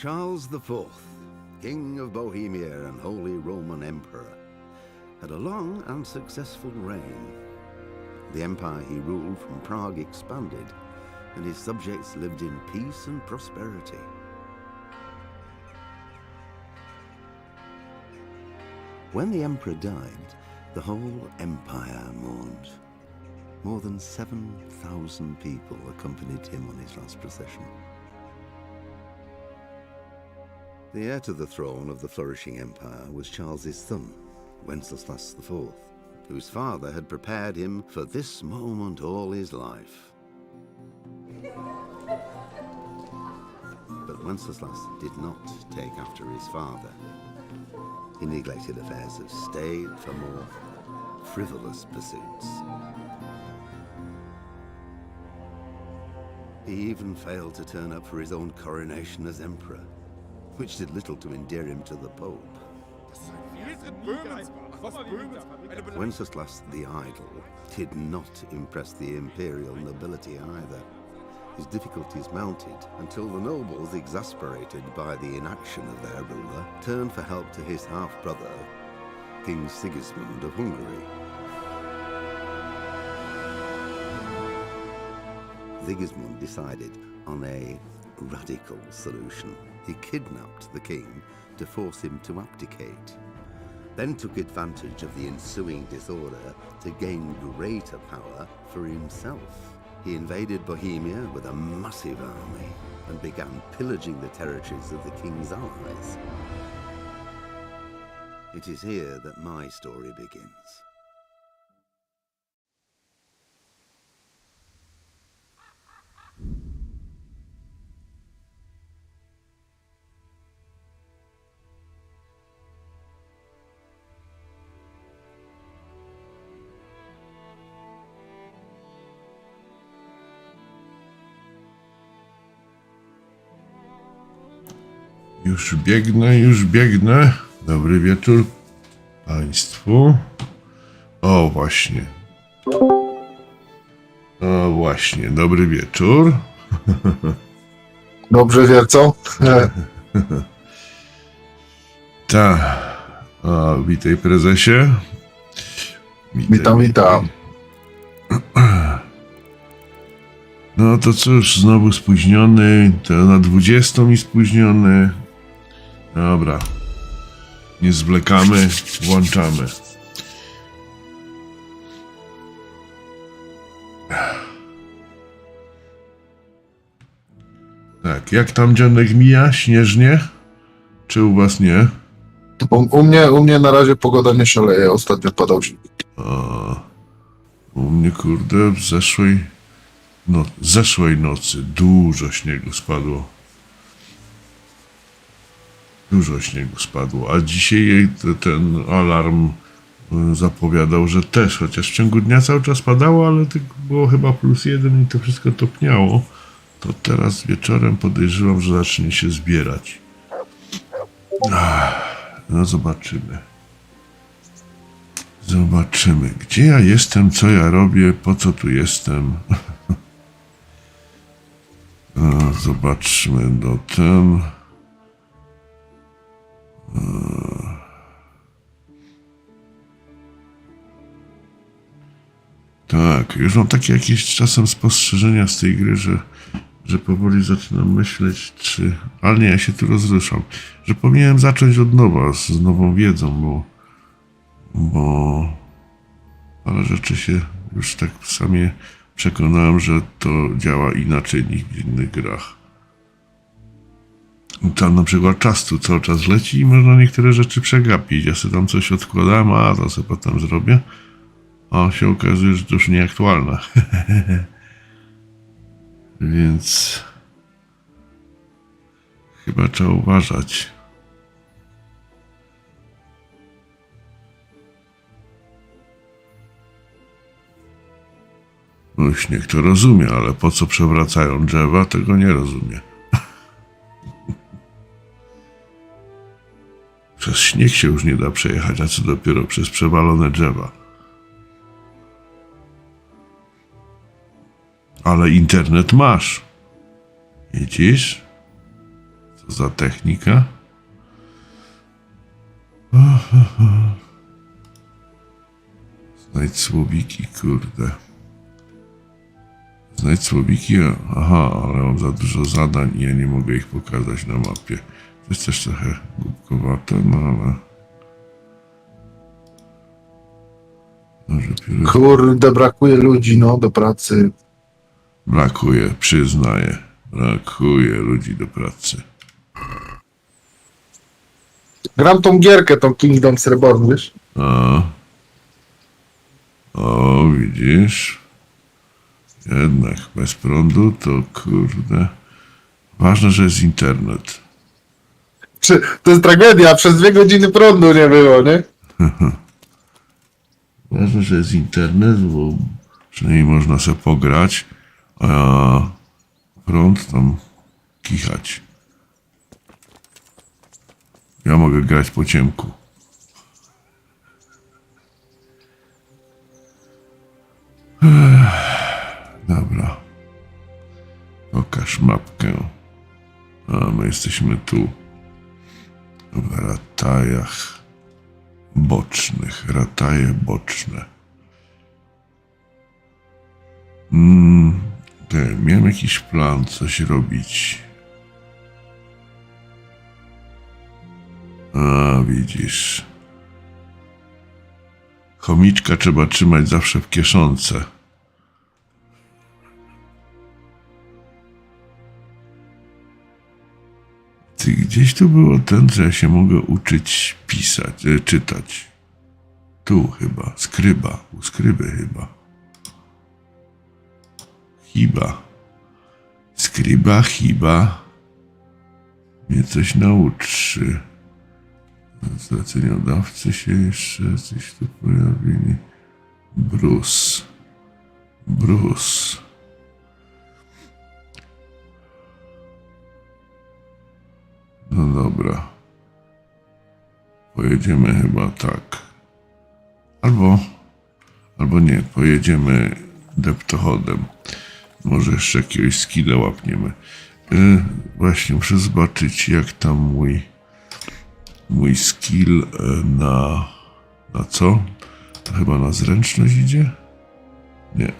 Charles IV, King of Bohemia and Holy Roman Emperor, had a long and successful reign. The empire he ruled from Prague expanded, and his subjects lived in peace and prosperity. When the emperor died, the whole empire mourned. More than 7,000 people accompanied him on his last procession. The heir to the throne of the flourishing empire was Charles's son, Wenceslas IV, whose father had prepared him for this moment all his life. But Wenceslas did not take after his father. He neglected affairs of state for more frivolous pursuits. He even failed to turn up for his own coronation as emperor, which did little to endear him to the Pope. Wenceslas the Idle did not impress the imperial nobility either. His difficulties mounted until the nobles, exasperated by the inaction of their ruler, turned for help to his half-brother, King Sigismund of Hungary. Sigismund decided on a radical solution. He kidnapped the king to force him to abdicate, then took advantage of the ensuing disorder to gain greater power for himself. He invaded Bohemia with a massive army and began pillaging the territories of the king's allies. It is here that my story begins. Już biegnę, już biegnę. Dobry wieczór Państwu. O właśnie. O właśnie, dobry wieczór. Dobrze wie co? Tak. O, witaj prezesie. Witam, witam. No to cóż, znowu spóźniony. To na 20 mi spóźniony. Dobra. Nie zwlekamy, włączamy. Tak, jak tam dzianek mija? Śnieżnie? Czy u was nie? U mnie na razie pogoda nie szaleje, ostatnio padał śnieg. A, u mnie kurde w zeszłej nocy dużo śniegu spadło. Dużo śniegu spadło, a dzisiaj ten alarm zapowiadał, że też, chociaż w ciągu dnia cały czas padało, ale tylko było chyba +1 i to wszystko topniało, to teraz wieczorem podejrzewam, że zacznie się zbierać. No zobaczymy. Zobaczymy, gdzie ja jestem, co ja robię, po co tu jestem. Zobaczmy do ten. Tak, już mam takie jakieś czasem spostrzeżenia z tej gry, że powoli zaczynam myśleć, czy... Ale nie, ja się tu rozruszam. Że powinienem zacząć od nowa, z nową wiedzą, bo ale rzeczy się już tak sami przekonałem, że to działa inaczej niż w innych grach. Tam na przykład czas tu cały czas leci i można niektóre rzeczy przegapić. Ja sobie tam coś odkładam, a to sobie potem zrobię. A się okazuje, że to już nieaktualne. Więc chyba trzeba uważać. No śnieg to rozumie, ale po co przewracają drzewa, tego nie rozumie. Przez śnieg się już nie da przejechać, a co dopiero przez przewalone drzewa. Ale internet masz. Widzisz? Co za technika? Znajdź słowiki, kurde. Znajdź słowiki? Aha, ale mam za dużo zadań i ja nie mogę ich pokazać na mapie. To jest też trochę głupkowate, no ale... Może pióro... Kurde, brakuje ludzi, no, do pracy. Brakuje, przyznaję. Brakuje ludzi do pracy. Gram tą gierkę, tą Kingdom Reborn, wiesz? O, widzisz? Jednak bez prądu to kurde... Ważne, że jest internet. To jest tragedia, przez 2 godziny prądu nie było, nie? Ważne, że jest internet, bo przynajmniej można sobie pograć, a prąd tam kichać. Ja mogę grać po ciemku. Dobra. Pokaż mapkę. A my jesteśmy tu. W ratajach bocznych. Rataje boczne. Miałem jakiś plan, coś robić. A, widzisz. Chomiczka trzeba trzymać zawsze w kieszonce. Ty, gdzieś tu było ten, że ja się mogę uczyć pisać, czytać. Tu chyba, skryba, u skryby chyba. Chyba. Skryba, chyba. Mnie coś nauczy. Zleceniodawcy się jeszcze coś tu pojawili. Bruce. No dobra. Pojedziemy chyba tak. Albo nie, pojedziemy deptochodem. Może jeszcze jakiegoś skilla łapniemy. Właśnie muszę zobaczyć, jak tam mój skill na co? To chyba na zręczność idzie? Nie.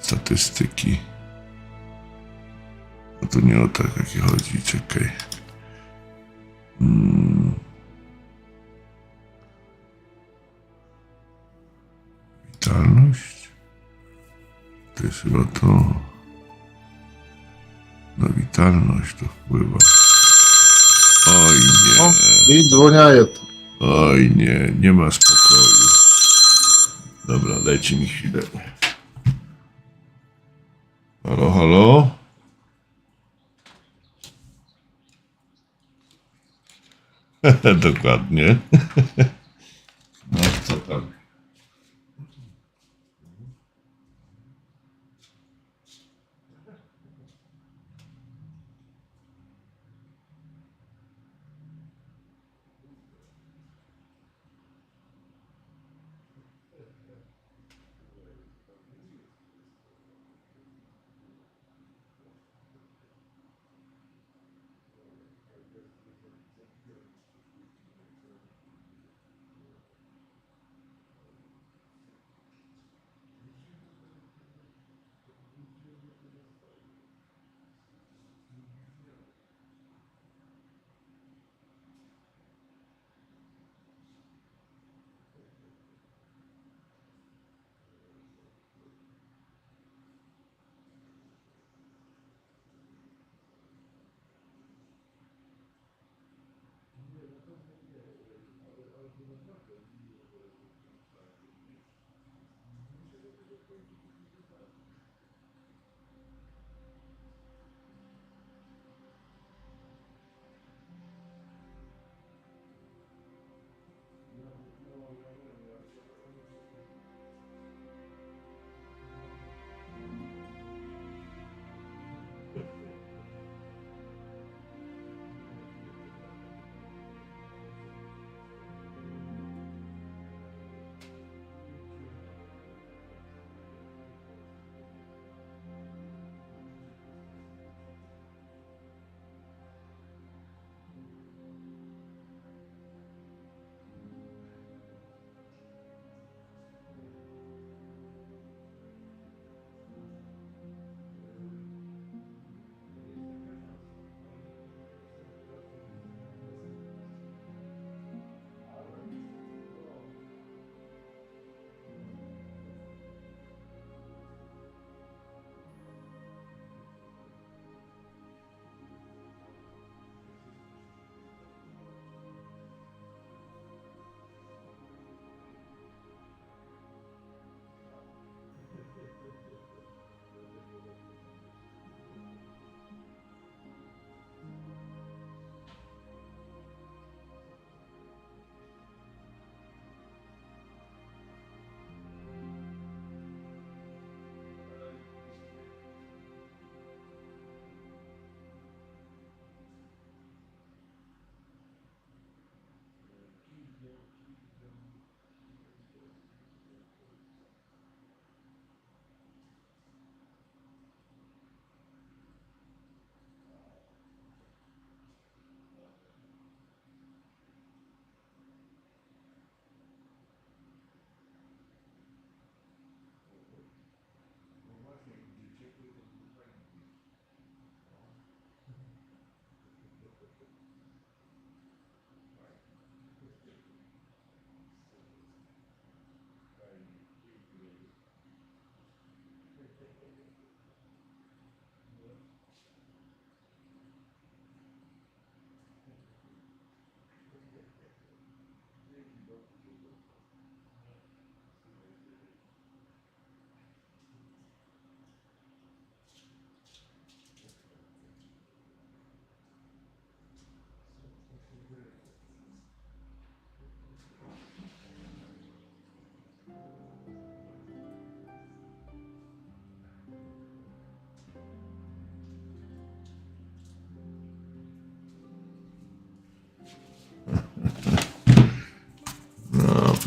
Statystyki. No to nie o tak, jakie chodzi. Czekaj. Witalność? To jest chyba to. Na witalność to wpływa. Oj nie. O, i dzwoniaje to. Oj nie, nie ma spokoju. Dobra, dajcie mi chwilę. Halo, halo? Dokładnie. No, co tam?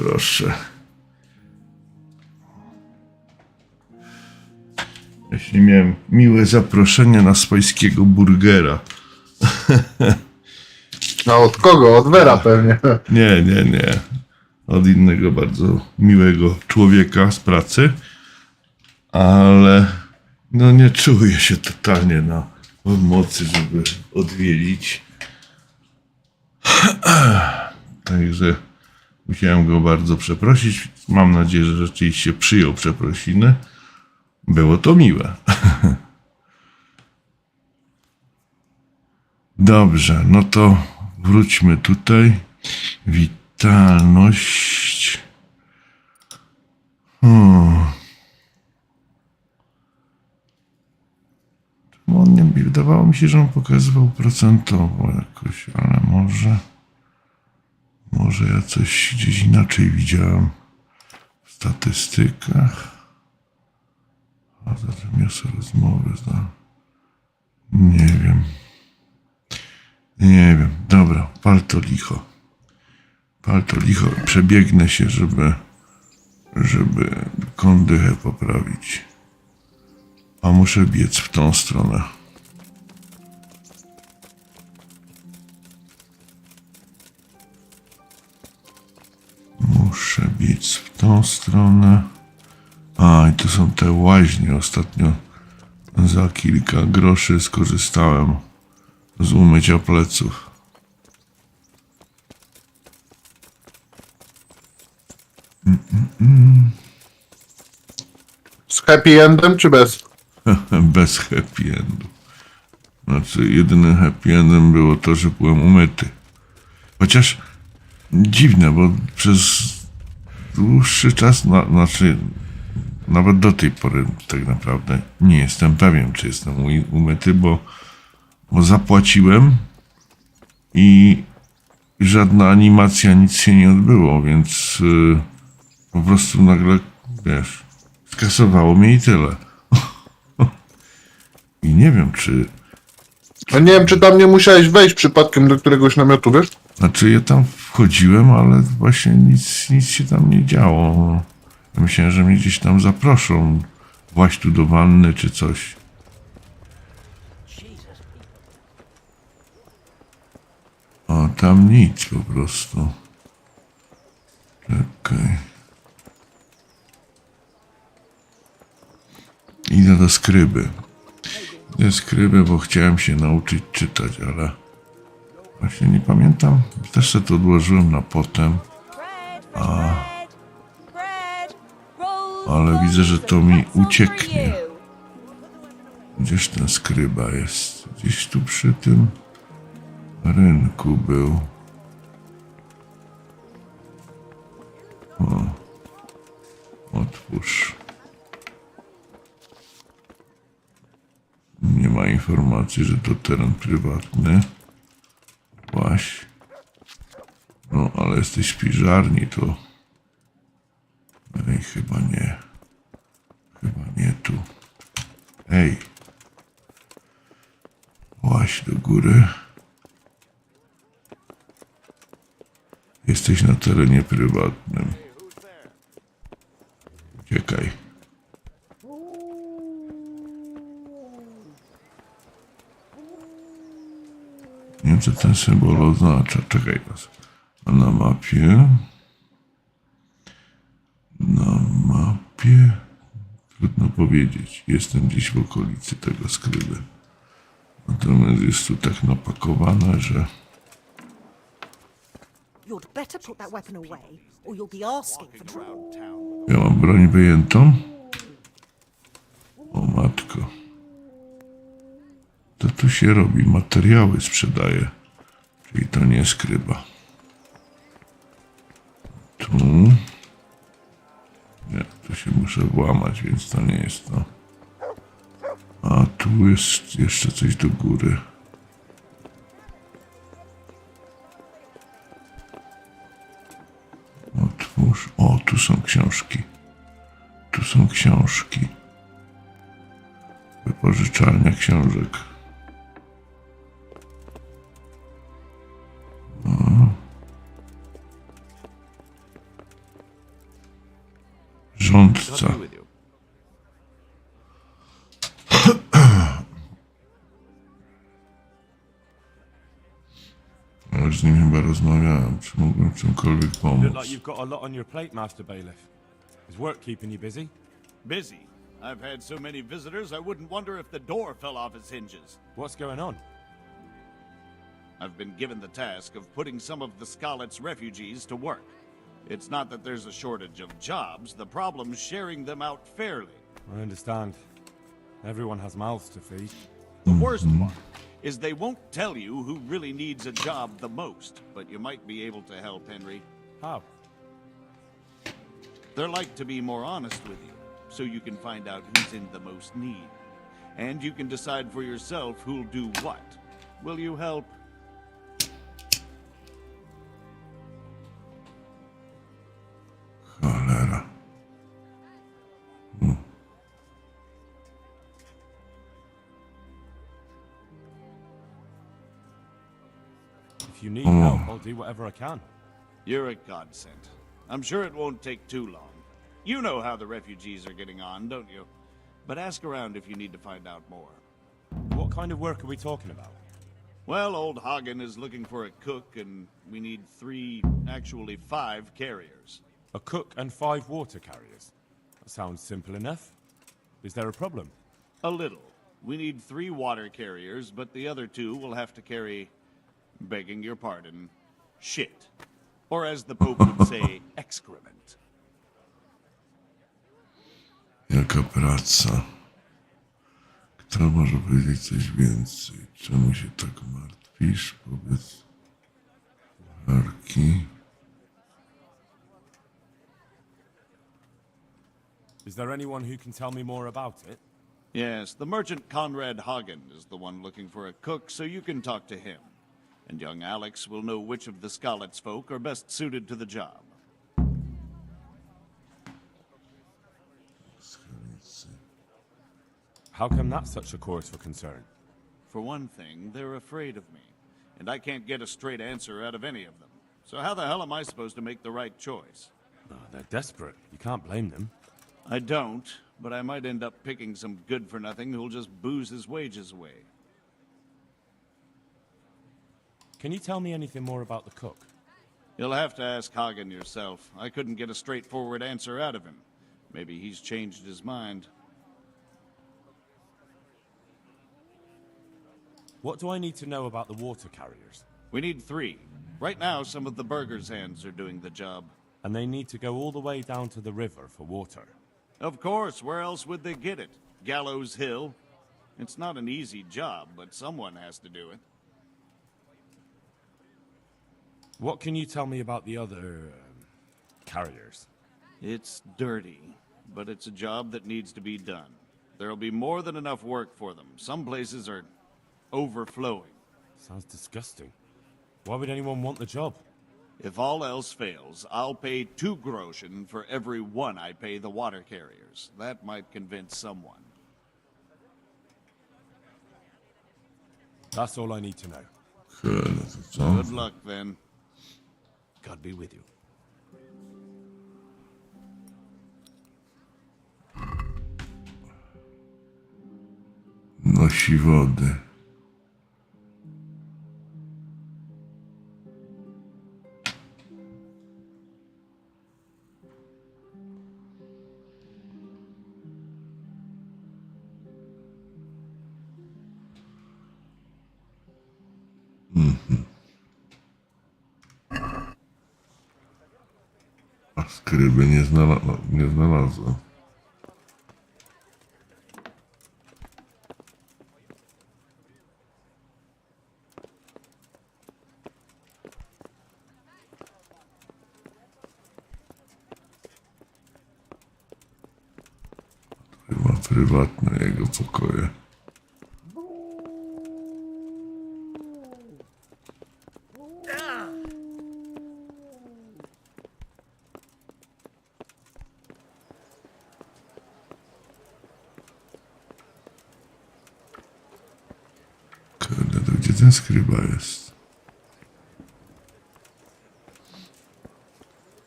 proszę. Jeśli miałem miłe zaproszenie na swojskiego burgera. A od kogo? Od Wera pewnie. Nie. Od innego bardzo miłego człowieka z pracy. Ale no nie czuję się totalnie na mocy, żeby odwiedzić. Także musiałem go bardzo przeprosić. Mam nadzieję, że rzeczywiście przyjął przeprosiny. Było to miłe. Dobrze, no to wróćmy tutaj. Witalność. On nie, wydawało mi się, że on pokazywał procentowo jakoś, ale może ja coś gdzieś inaczej widziałem w statystykach. A zatem miasto rozmowy, nie wiem. Dobra, pal to licho. Przebiegnę się, żeby kondychę poprawić. A muszę biec w tą stronę. Muszę biec w tą stronę. A, i to są te łaźnie. Ostatnio za kilka groszy skorzystałem z umycia pleców. Z happy endem czy bez? Bez happy endu. Znaczy, jedynym happy endem było to, że byłem umyty. Chociaż dziwne, bo przez dłuższy czas, nawet do tej pory tak naprawdę nie jestem pewien, czy jestem umyty, bo zapłaciłem i żadna animacja, nic się nie odbyło, więc po prostu nagle, wiesz, skasowało mnie i tyle. I nie wiem, czy... A nie wiem, czy tam nie musiałeś wejść przypadkiem do któregoś namiotu, wiesz? Znaczy, ja tam wchodziłem, ale właśnie nic się tam nie działo. Ja myślałem, że mnie gdzieś tam zaproszą. Właź tu do wanny, czy coś. A tam nic po prostu. Czekaj. Idę do skryby. Bo chciałem się nauczyć czytać, ale właśnie nie pamiętam. Też sobie to odłożyłem na potem. Ale widzę, że to mi ucieknie. Gdzież ten skryba jest? Gdzieś tu przy tym rynku był. O. Otwórz. Nie ma informacji, że to teren prywatny. Właśnie. No, ale jesteś w piżarni, to... Ej, chyba nie. Chyba nie tu. Ej. Łaź do góry. Jesteś na terenie prywatnym. Uciekaj. Nie wiem, co ten symbol oznacza. Czekaj. A na mapie... Trudno powiedzieć. Jestem gdzieś w okolicy tego skryby. Natomiast jest tu tak napakowane, że... Ja mam broń wyjętą? O matko. To tu się robi, materiały sprzedaje. Czyli to nie skryba. Tu... Nie, tu się muszę włamać, więc to nie jest to. A tu jest jeszcze coś do góry. Otwórz. O, tu są książki. Wypożyczalnia książek. Rządca. Już z nim chyba rozmawiałem, czy mógłbym czymkolwiek Look pomóc. like you've got a lot on your plate, Master Bailiff. Is work keeping you busy? Busy. I've had so many visitors, I wouldn't wonder if the door fell off its hinges. What's going on? I've been given the task of putting some of the Scarlet's refugees to work. It's not that there's a shortage of jobs, the problem's sharing them out fairly. I understand. Everyone has mouths to feed. The worst part is they won't tell you who really needs a job the most, but you might be able to help, Henry. How? They're like to be more honest with you, so you can find out who's in the most need. And you can decide for yourself who'll do what. Will you help? Cholera. If you need help, I'll do whatever I can. You're a godsend. I'm sure it won't take too long. You know how the refugees are getting on, don't you? But ask around if you need to find out more. What kind of work are we talking about? Well, old Hagen is looking for a cook, and we need 3, actually 5 carriers. A cook and 5 water carriers. That sounds simple enough. Is there a problem? A little. We need 3 water carriers, but the other 2 will have to carry, begging your pardon, shit. Or as the Pope would say, excrement. Jaka praca? Kto może powiedzieć coś więcej? Czemu się tak martwisz? Powiedz. Arki. Is there anyone who can tell me more about it? Yes, the merchant Conrad Hagen is the one looking for a cook, so you can talk to him. And young Alex will know which of the Scarlet's folk are best suited to the job. How come that's such a cause for concern? For one thing, they're afraid of me, and I can't get a straight answer out of any of them. So how the hell am I supposed to make the right choice? Oh, they're desperate. You can't blame them. I don't, but I might end up picking some good-for-nothing who'll just booze his wages away. Can you tell me anything more about the cook? You'll have to ask Hagen yourself. I couldn't get a straightforward answer out of him. Maybe he's changed his mind. What do I need to know about the water carriers? We need 3. Right now, some of the burgers' hands are doing the job. And they need to go all the way down to the river for water. Of course, where else would they get it? Gallows Hill? It's not an easy job, but someone has to do it. What can you tell me about the other carriers? It's dirty, but it's a job that needs to be done. There'll be more than enough work for them. Some places are overflowing. Sounds disgusting. Why would anyone want the job? If all else fails, I'll pay 2 groschen for every 1 I pay the water carriers. That might convince someone. That's all I need to know. Cholera, to co? Good luck, then. God be with you. Nosi wody. A skryby nie znalazłem. Chyba prywatne jego pokoje. Kurde, to gdzie ten skryba jest?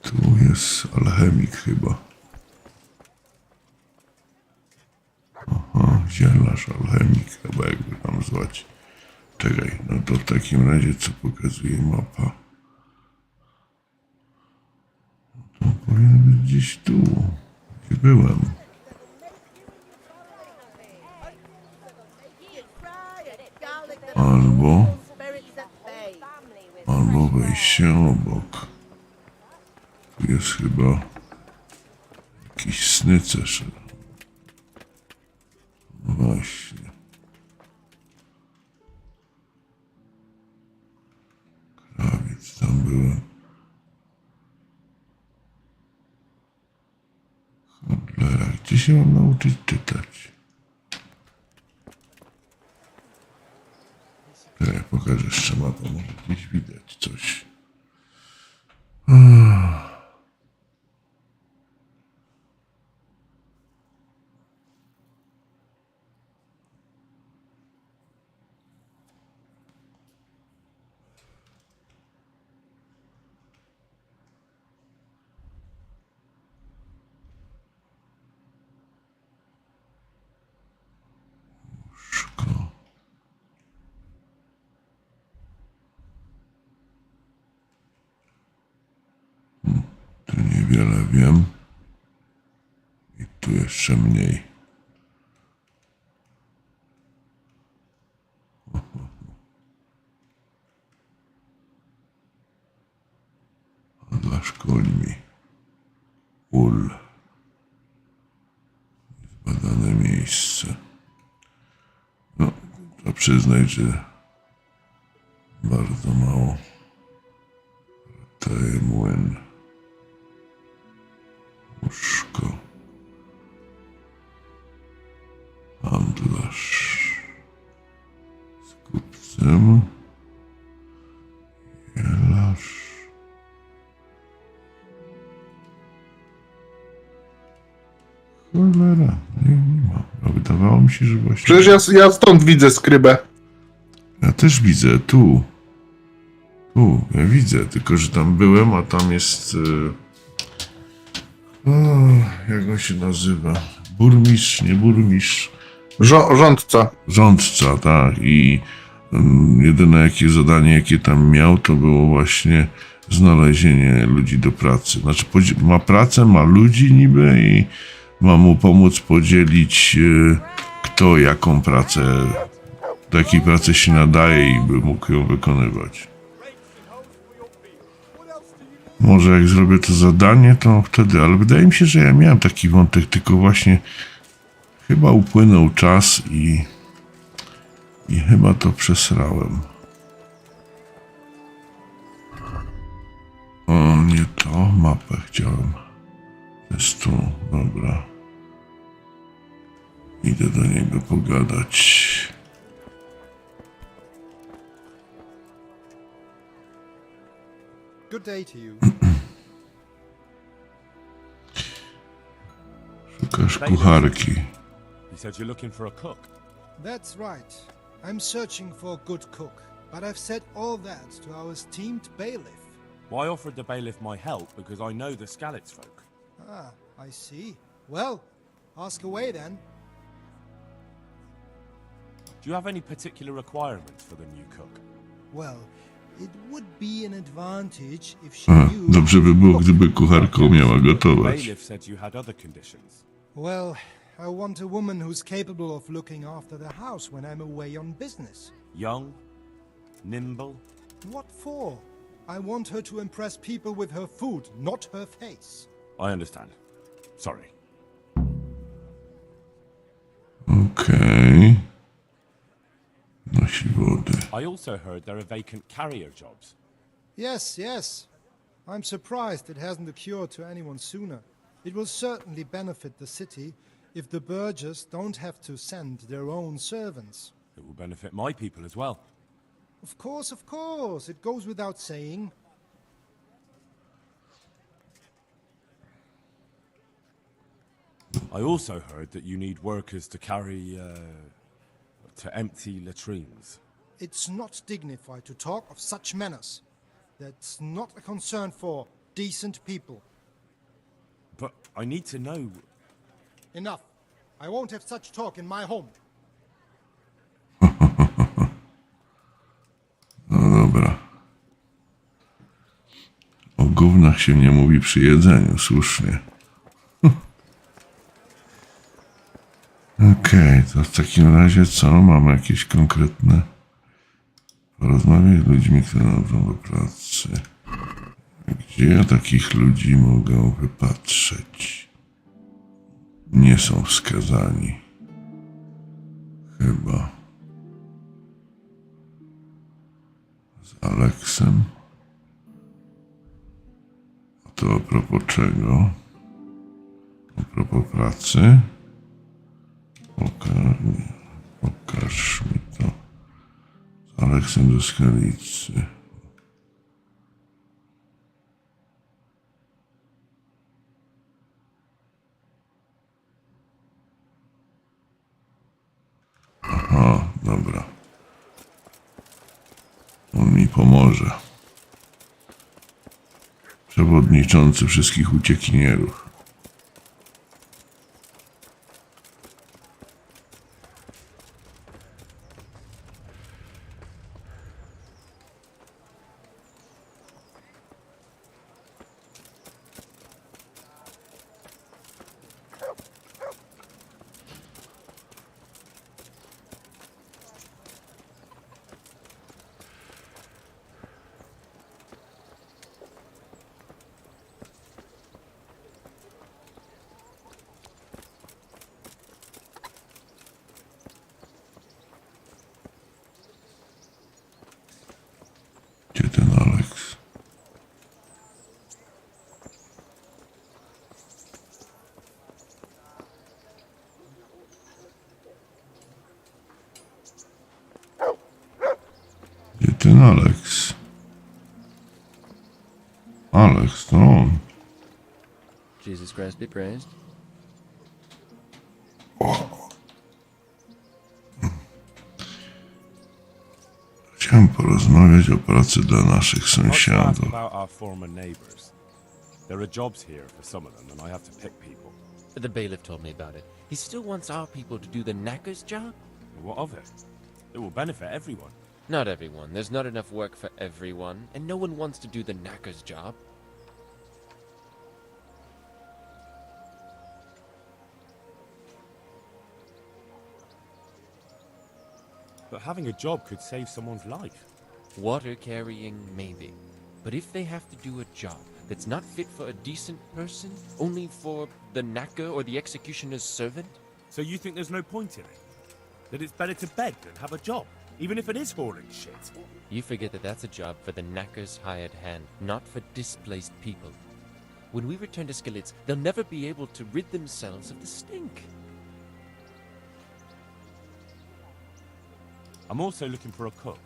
Tu jest alchemik chyba. zielarz, alchemik, chyba jakby tam zwać. Czekaj, no to w takim razie co pokazuje mapa? To powinien być gdzieś tu, gdzie byłem. Albo wejście obok. Tu jest chyba jakiś snycerz. No właśnie. Krawiec, tam byłem. Cholera, gdzie się mam nauczyć czytać? Pokażę jeszcze mapę, może gdzieś widać coś. Tu niewiele wiem. I tu jeszcze mniej. Handlarz końmi. Ul. Zbadane miejsce. No, trzeba przyznać, że bardzo mało. Tej młyn. Łóżko. Handlarz. Z kupcem. Jelarz. Cholera, nie ma. A wydawało mi się, że właśnie... Przecież ja stąd widzę skrybę. Ja też widzę, tu. Tu, ja widzę, tylko że tam byłem, a tam jest... jak on się nazywa? Burmistrz, nie burmistrz. Rządca. Rządca, tak. I jedyne jakie zadanie, jakie tam miał, to było właśnie znalezienie ludzi do pracy. Znaczy ma pracę, ma ludzi niby i ma mu pomóc podzielić kto jaką pracę, do jakiej pracy się nadaje i by mógł ją wykonywać. Może jak zrobię to zadanie, to wtedy, ale wydaje mi się, że ja miałem taki wątek, tylko właśnie chyba upłynął czas i chyba to przesrałem. O, nie to, mapę chciałem. To jest tu, dobra. Idę do niego pogadać. Good day to you. Szukasz kucharki. You said you're looking for a cook. That's right. I'm searching for a good cook, but I've said all that to our esteemed bailiff. Well, I offered the bailiff my help because I know the Skalitz folk. Ah, I see. Well, ask away then. Do you have any particular requirements for the new cook? Well, it would be an advantage if she knew... Dobrze by było, gdyby kucharka umiała gotować. Bailiff said you had other conditions. Well, I want a woman who's capable of looking after the house when I'm away on business. Young, nimble. What for? I want her to impress people with her food, not her face. I understand. Sorry. Okej. Nosi wody. I also heard there are vacant carrier jobs. Yes, yes. I'm surprised it hasn't occurred to anyone sooner. It will certainly benefit the city if the burghers don't have to send their own servants. It will benefit my people as well. Of course. It goes without saying. I also heard that you need workers to carry, to empty latrines. It's not dignified to talk of such manners. That's not a concern for decent people. But I need to know. Enough. I won't have such talk in my home. tak się nie mówi przy jedzeniu, słusznie. Okej, to w takim razie co? Mamy jakieś konkretne... Porozmawiaj z ludźmi, którzy należą do pracy. Gdzie ja takich ludzi mogę wypatrzeć? Nie są wskazani. Chyba. Z Aleksem? A to a propos czego? A propos pracy? Pokaż mi to. Z Aleksem ze Skalicy. Aha, dobra. On mi pomoże. Przewodniczący wszystkich uciekinierów. Gdzie ten Aleks? Gdzie ten Aleks? Aleks, to on. Jesus Christ be praised. Chciałem porozmawiać o pracy dla naszych I'd like to ask sąsiadów. about our former neighbours. There are jobs here for some of them, and I have to pick people. The bailiff told me about it. He still wants our people to do the knacker's job? What of it? It will benefit everyone. Not everyone. There's not enough work for everyone, and no one wants to do the knacker's job. But having a job could save someone's life. Water carrying, maybe. But if they have to do a job that's not fit for a decent person, only for the knacker or the executioner's servant? So you think there's no point in it? That it's better to beg than have a job, even if it is hauling shit? You forget that that's a job for the knacker's hired hand, not for displaced people. When we return to Skalitz, they'll never be able to rid themselves of the stink. I'm also looking for a cook.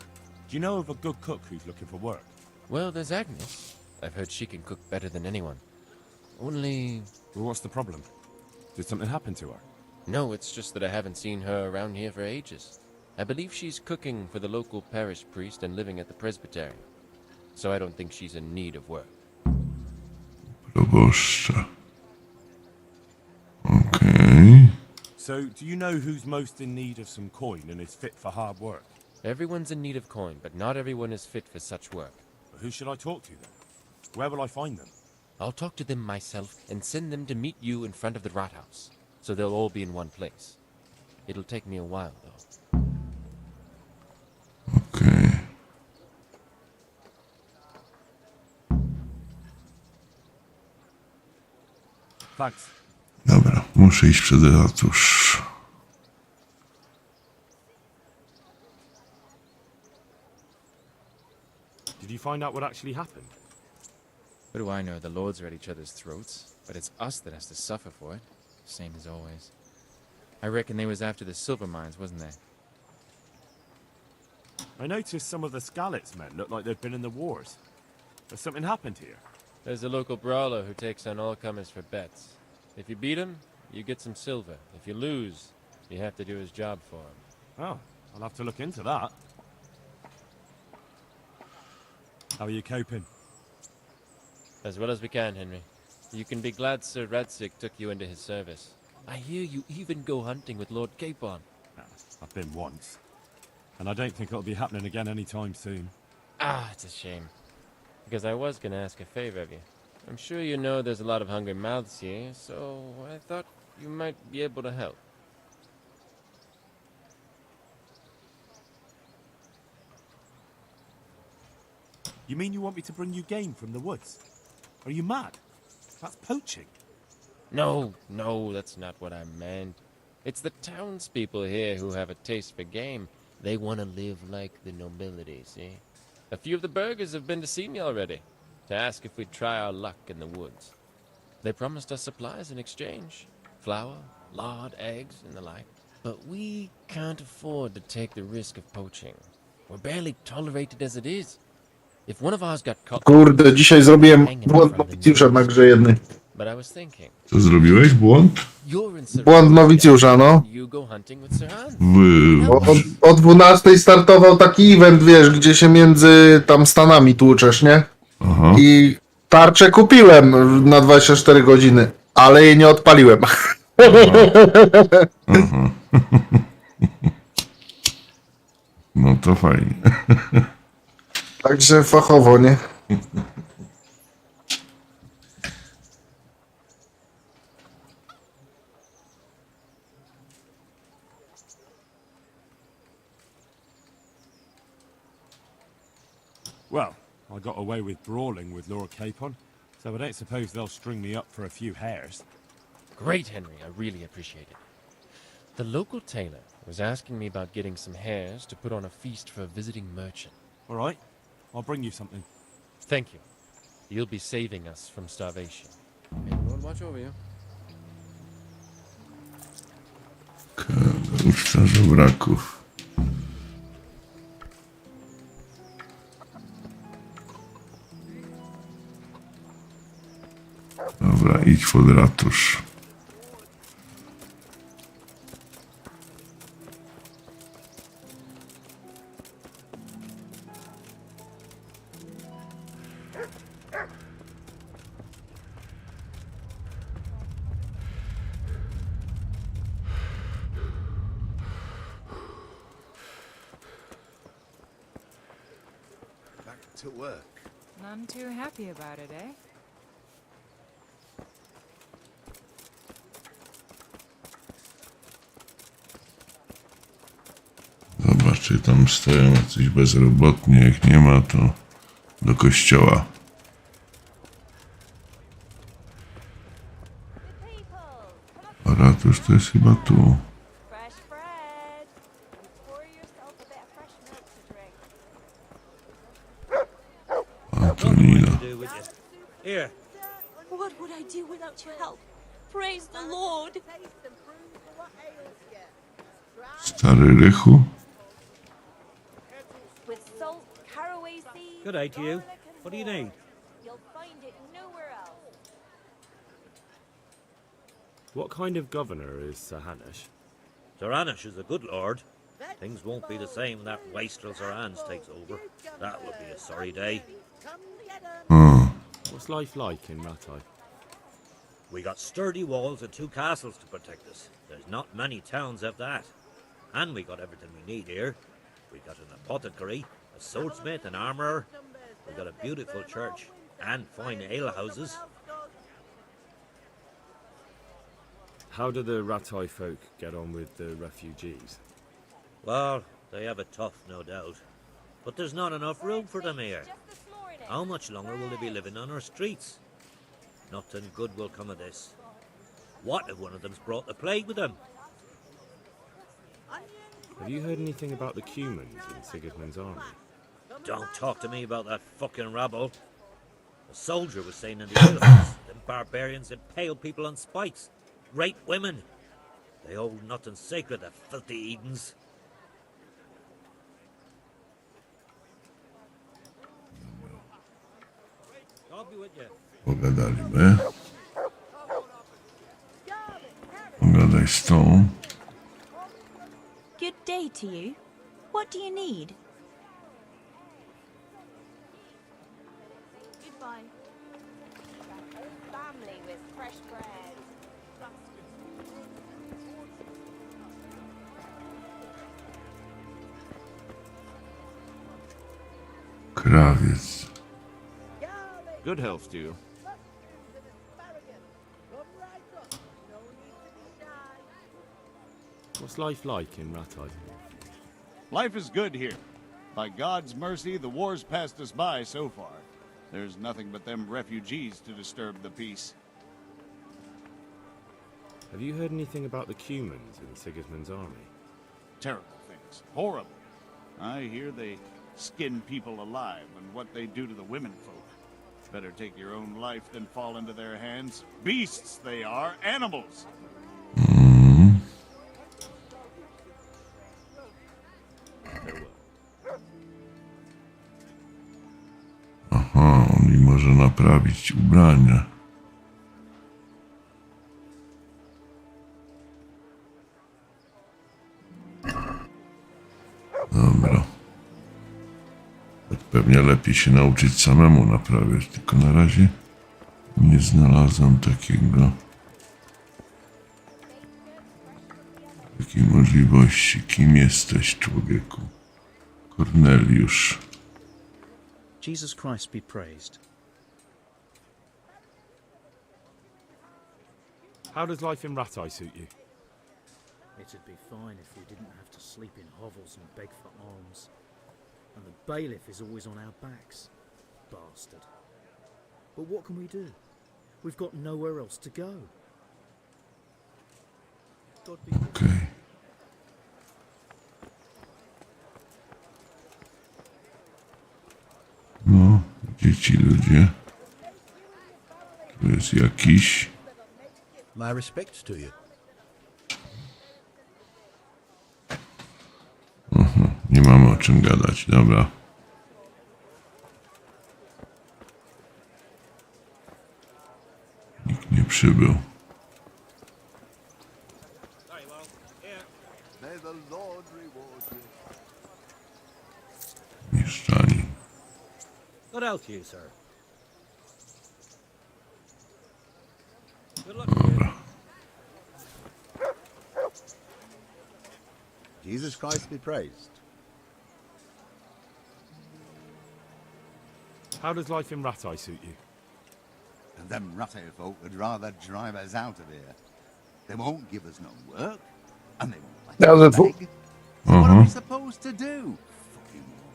Do you know of a good cook who's looking for work? Well, there's Agnes. I've heard she can cook better than anyone. Only... Well, what's the problem? Did something happen to her? No, it's just that I haven't seen her around here for ages. I believe she's cooking for the local parish priest and living at the presbytery. So I don't think she's in need of work. Proboszcza. Okej. So, do you know who's most in need of some coin and is fit for hard work? Everyone's in need of coin, but not everyone is fit for such work. But who should I talk to then? Where will I find them? I'll talk to them myself and send them to meet you in front of the Rathaus, so they'll all be in one place. It'll take me a while, though. Okej. Thanks. Dobra, muszę iść przed ratusz. Did you find out what actually happened? What do I know? The lords are at each other's throats, but it's us that has to suffer for it. Same as always. I reckon they was after the silver mines, wasn't they? I noticed some of the Skalitz men look like they've been in the wars. Has something happened here? There's a local brawler who takes on all comers for bets. If you beat him, you get some silver. If you lose, you have to do his job for him. Oh, I'll have to look into that. How are you coping? As well as we can, Henry. You can be glad Sir Radzig took you into his service. I hear you even go hunting with Lord Capon. I've been once. And I don't think it'll be happening again anytime soon. Ah, it's a shame. Because I was gonna ask a favor of you. I'm sure you know there's a lot of hungry mouths here, so I thought you might be able to help. You mean you want me to bring you game from the woods? Are you mad? That's poaching. No, that's not what I meant. It's the townspeople here who have a taste for game. They want to live like the nobility, see? A few of the burghers have been to see me already, to ask if we'd try our luck in the woods. They promised us supplies in exchange. Flour, lard, eggs, and the like. But we can't afford to take the risk of poaching. We're barely tolerated as it is. If one of ours got caught... Kurde, dzisiaj zrobiłem błąd nowicjusza na grze jednej. But I was thinking, Co zrobiłeś? Błąd? you're in Błąd nowicjusza, no. You go hunting with Sir Hans. O 12 startował taki event, wiesz, gdzie się między tam stanami tłuczesz, nie? Aha. I tarczę kupiłem na 24 godziny, ale jej nie odpaliłem. Aha. No to fajnie. Także fachowo, nie? Well, I got away with brawling with Lord Capon, so I don't suppose they'll string me up for a few hares. Great, Henry. I really appreciate it. The local tailor was asking me about getting some hares to put on a feast for a visiting merchant. All right, I'll bring you something. Thank you. You'll be saving us from starvation. May the Lord watch over you. Uczta żebraków. Dobra, idź pod ratusz. Back to work. None too happy about it, eh? Zobacz, czy tam stoją jacyś bezrobotni. Jak nie ma, to do kościoła. A ratusz to jest chyba tu. A to Nina. Here. What would I do without your help? Praise the Lord. Stary Rychu. With salt, caraway seeds. Good day to you. What do you need? You'll find it nowhere else. What kind of governor is Sir Hanush? Sir Anish is a good lord. Things won't be the same when that wastrel Sir Hans takes over. That would be a sorry day. What's life like in Rattay? We got sturdy walls and 2 castles to protect us. There's not many towns have that. And we got everything we need here. We got an apothecary, a swordsmith, an armourer. We got a beautiful church and fine alehouses. How do the Rattay folk get on with the refugees? Well, they have it tough, no doubt. But there's not enough room for them here. How much longer will they be living on our streets? Nothing good will come of this. What if one of them's brought the plague with them? Have you heard anything about the Cumans in Sigismund's army? Don't talk to me about that fucking rabble. A soldier was saying in the alehouse, them barbarians impale people on spikes, rape women. They hold nothing sacred, the filthy Edens. God be with you. Pogadaliby. Pogadaj z tą. Good day to you. What do you need? Goodbye. Family with fresh bread. Krawiec. Good health to you. What's life like in Ratide? Life is good here. By God's mercy, the war's passed us by so far. There's nothing but them refugees to disturb the peace. Have you heard anything about the Cumans in Sigismund's army? Terrible things. Horrible. I hear they skin people alive, and what they do to the women folk. Better take your own life than fall into their hands. Beasts they are, animals. Aha, on mi może naprawić ubrania. Dobra. Tak pewnie lepiej się nauczyć samemu naprawiać, tylko na razie nie znalazłem takiej możliwości. Kim jesteś, człowieku? Korneliusz. Jesus Christ be praised. How does life in Rattay suit you? It'd be fine if we didn't have to sleep in hovels and beg for alms. And the bailiff is always on our backs. Bastard. But what can we do? We've got nowhere else to go. God be Okej. No, gdzie ci ludzie? Tu jest jakiś... My respects to you. Nie mamy o czym gadać, dobra. Nikt nie przybył. Mieszczani. Good health to you, sir. Good luck. Dobra. Jesus Christ be praised. How does life in Rattay suit you? Them Rattay folk would rather drive us out of here. They won't give us no work, and they won't let us beg. So what are we supposed to do? Fucking war.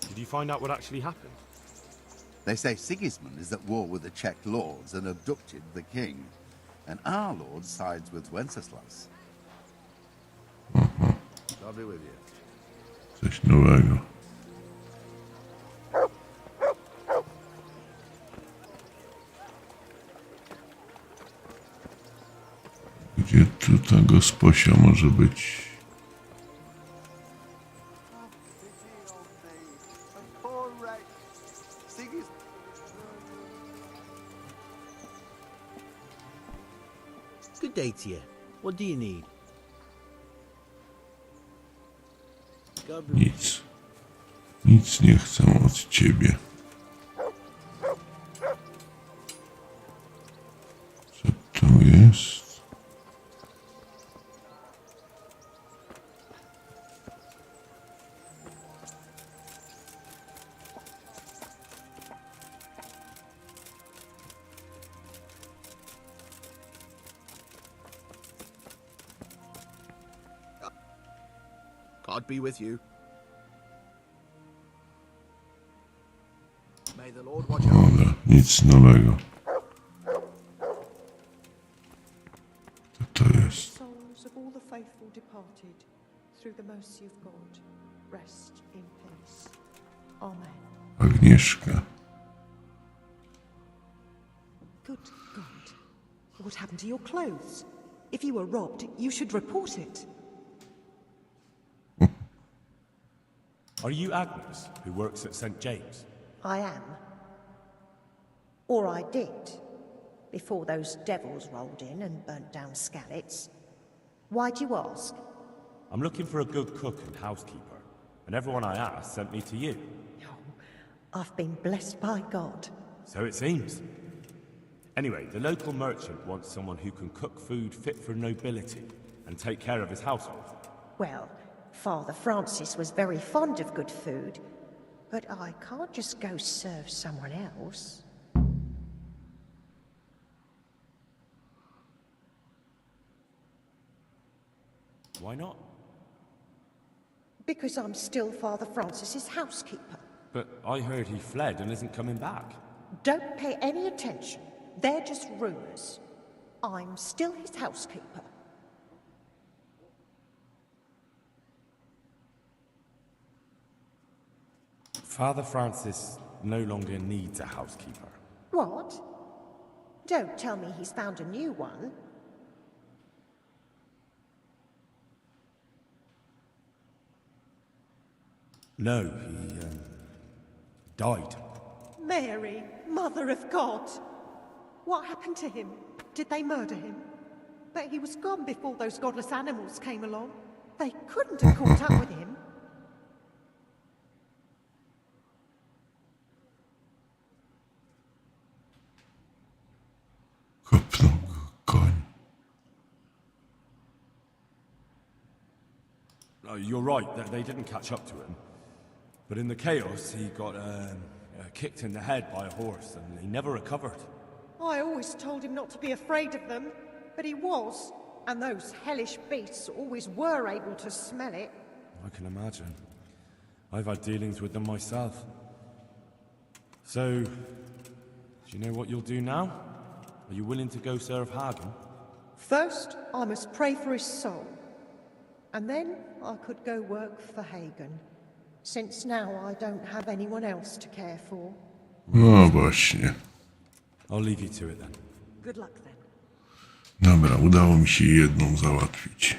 Did you find out what actually happened? They say Sigismund is at war with the Czech lords and abducted the king. And our lord sides with Wenceslas. God be with you. Coś nowego. Gdzie tu ta gosposia może być? Good day to you. What do you need? Nic. Nic nie chcę od ciebie. Co to jest? God be with you. May the Lord watch over you. Dobra, nic nowego. Co to jest? Souls of all the faithful departed, through the mercy of God, rest in peace. Amen. Agnieszka. Good God. What happened to your clothes? If you were robbed, you should report it. Are you Agnes, who works at St. James? I am. Or I did, before those devils rolled in and burnt down Skalitz. Why do you ask? I'm looking for a good cook and housekeeper, and everyone I asked sent me to you. I've been blessed by God. So it seems. Anyway, the local merchant wants someone who can cook food fit for nobility and take care of his household. Well, Father Francis was very fond of good food, but I can't just go serve someone else. Why not? Because I'm still Father Francis's housekeeper. But I heard he fled and isn't coming back. Don't pay any attention. They're just rumors. I'm still his housekeeper. Father Francis no longer needs a housekeeper. What? Don't tell me he's found a new one. No, he died. Mary, Mother of God. What happened to him? Did they murder him? But he was gone before those godless animals came along. They couldn't have caught up with him. Kopnął go koń. No, you're right, they didn't catch up to him. But in the chaos, he got kicked in the head by a horse, and he never recovered. I always told him not to be afraid of them, but he was. And those hellish beasts always were able to smell it. I can imagine. I've had dealings with them myself. So, do you know what you'll do now? Are you willing to go serve Hagen? First, I must pray for his soul. And then I could go work for Hagen. Since now I don't have anyone else to care for. No właśnie. I'll leave you to it then. Good luck then. Dobra, udało mi się jedną załatwić.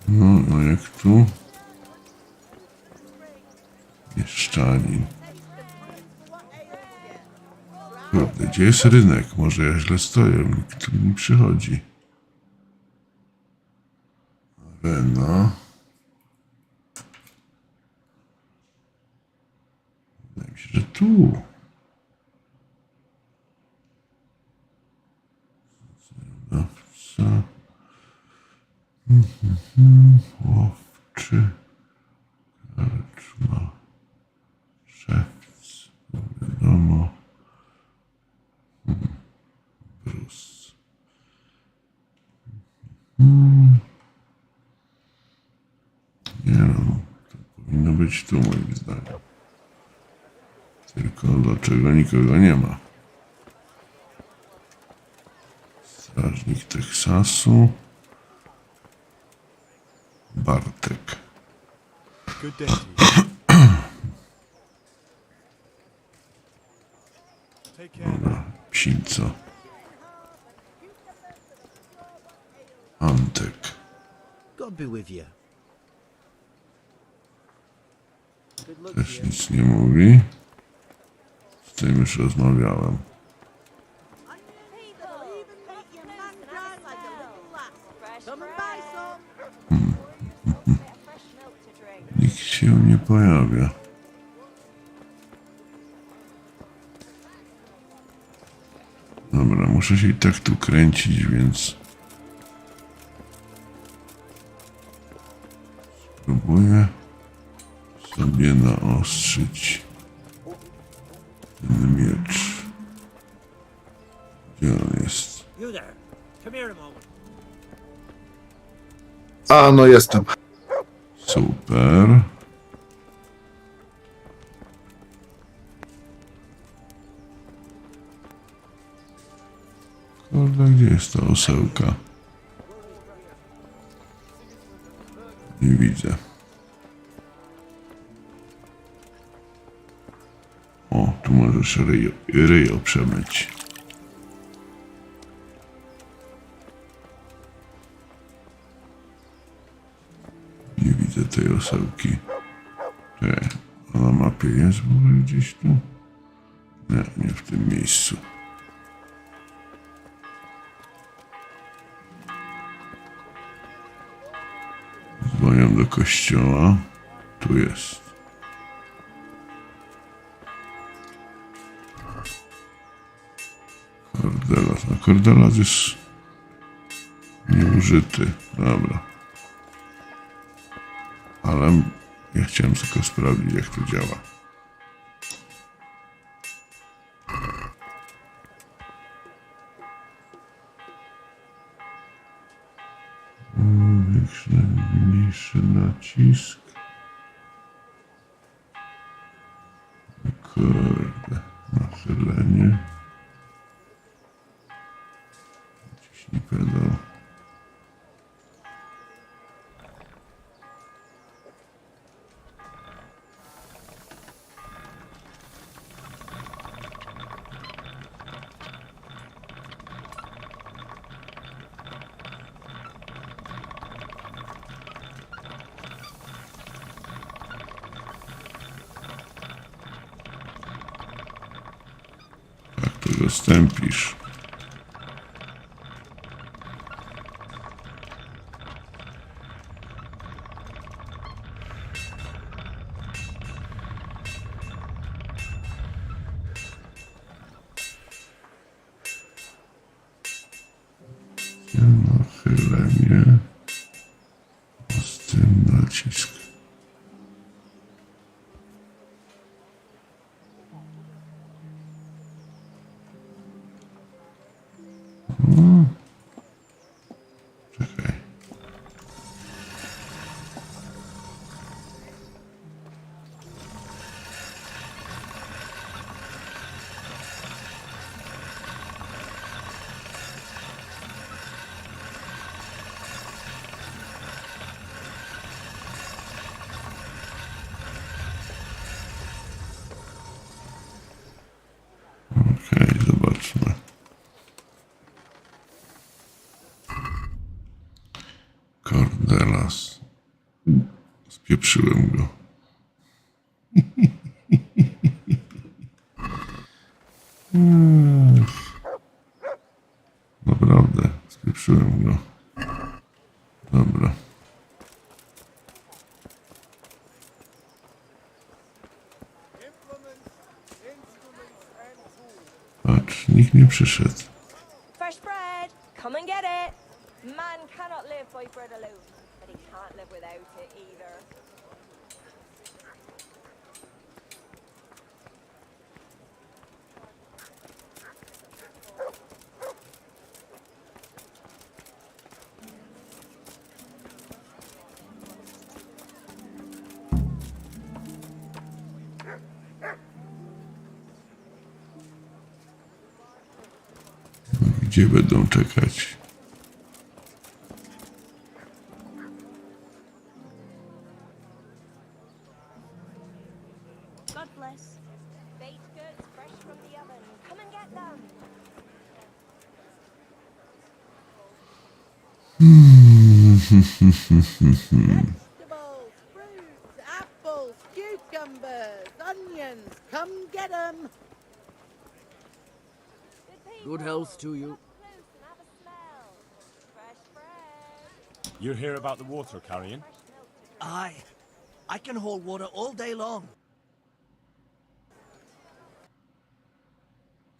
No jak tu? Mieszczanin. Kurde, gdzie jest rynek? Może ja źle stoję, nikt tu nie przychodzi. Arena. Wydaje mi się, że tu. Znawca. Łowczy. Karczma. Szewc. Wiadomo. Brus. Nie no, to powinno być tu moim zdaniem. Tylko dlaczego nikogo nie ma? Strażnik Teksasu. Bartek. Dobra, psinco. Antek. God be with you. Też nic nie mówi. Z tym już rozmawiałem. Nikt się nie pojawia. Dobra, muszę się i tak tu kręcić, więc spróbuję sobie naostrzyć ten miecz. Gdzie on jest? You there. Come here a moment. A, no jestem. Super. Kurde, gdzie jest ta osełka? Nie widzę. O, tu możesz ryjo przemyć. Nie widzę tej osełki. A na mapie jest w ogóle gdzieś tu? Nie, nie w tym miejscu. Dzwonię do kościoła. Tu jest. Kordelas. A kordelas jest nieużyty. Dobra. Ale ja chciałem tylko sprawdzić, jak to działa. Mniejszy nacisk. Kurde, nachylenie. Naciśnij pedał. Jak to dostępisz? Nachylenie. Ostry nacisk. Czekaj. Okej, zobaczmy. Cordelas. Spieprzyłem go. Naprawdę, spieprzyłem go. Dobra. Patrz, nikt nie przyszedł. Fresh bread, come and get it. Man cannot live by bread alone, but he can't live without it either. Gdzie będą czekać? God bless. Baked goods fresh from the oven. Come and get them. Vegetables, fruits, apples, cucumbers, onions. Come get them. Good health to you. You hear about the water carrying? Aye. I can hold water all day long.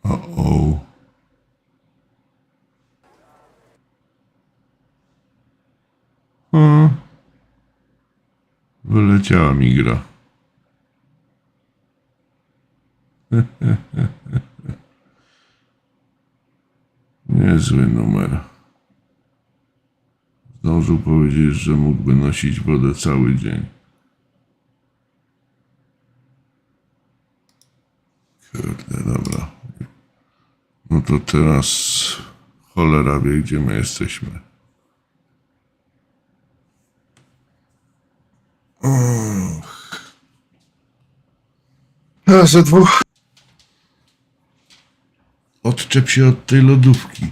Uh-oh. Wyleciała mi gra. Niezły numer. Zdążył powiedzieć, że mógłby nosić wodę cały dzień. Kurde, dobra. No to teraz cholera wie, gdzie my jesteśmy. Ze dwóch. Odczep się od tej lodówki.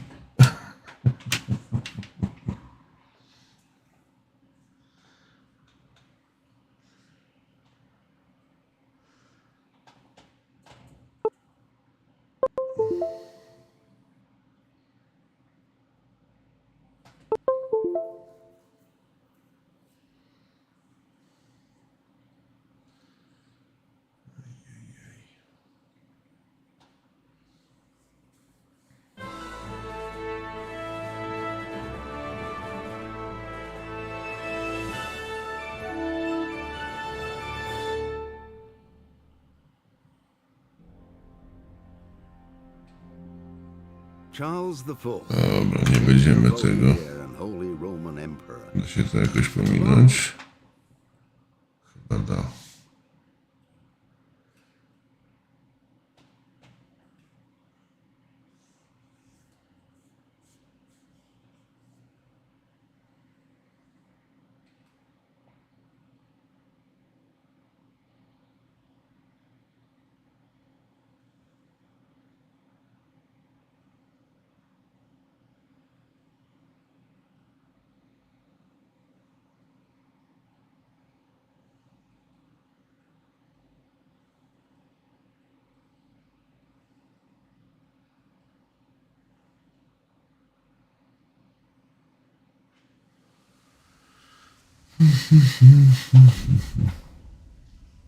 Charles IV, Dobra, nie będziemy tego. and Holy Roman Emperor, emperor. Da się to jakoś pominąć? Chyba da.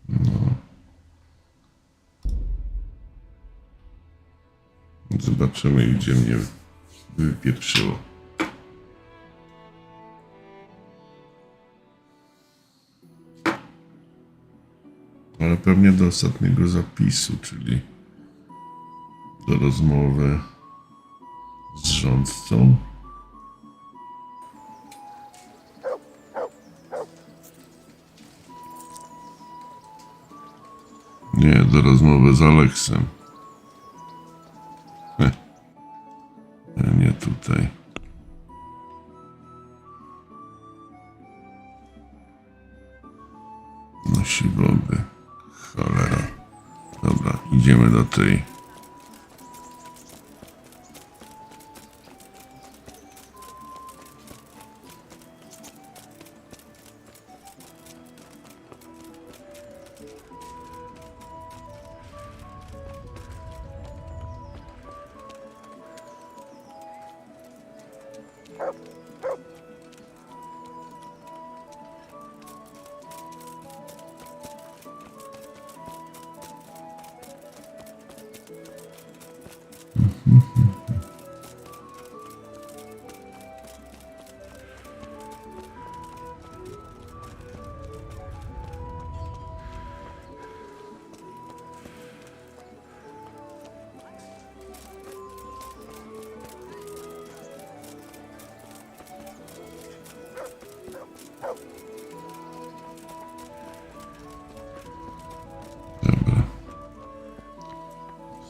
No. Zobaczymy, gdzie mnie wypieprzyło. Ale pewnie do ostatniego zapisu, czyli do rozmowy z rządcą. Nie, do rozmowy z Aleksem. Nie tutaj. Nosi wody. Cholera. Dobra, idziemy do tej.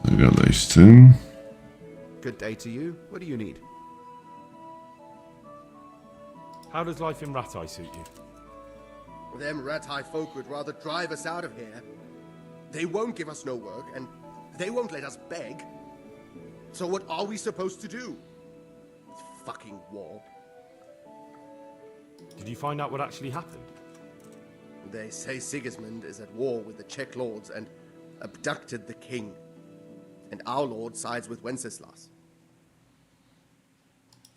Zagadaj z tym. Good day to you. What do you need? How does life in Ratai suit you? Them Ratai folk would rather drive us out of here. They won't give us no work, and they won't let us beg. So what are we supposed to do? This fucking war. Did you find out what actually happened? They say Sigismund is at war with the Czech lords and abducted the king. And our lord sides with Wenceslas.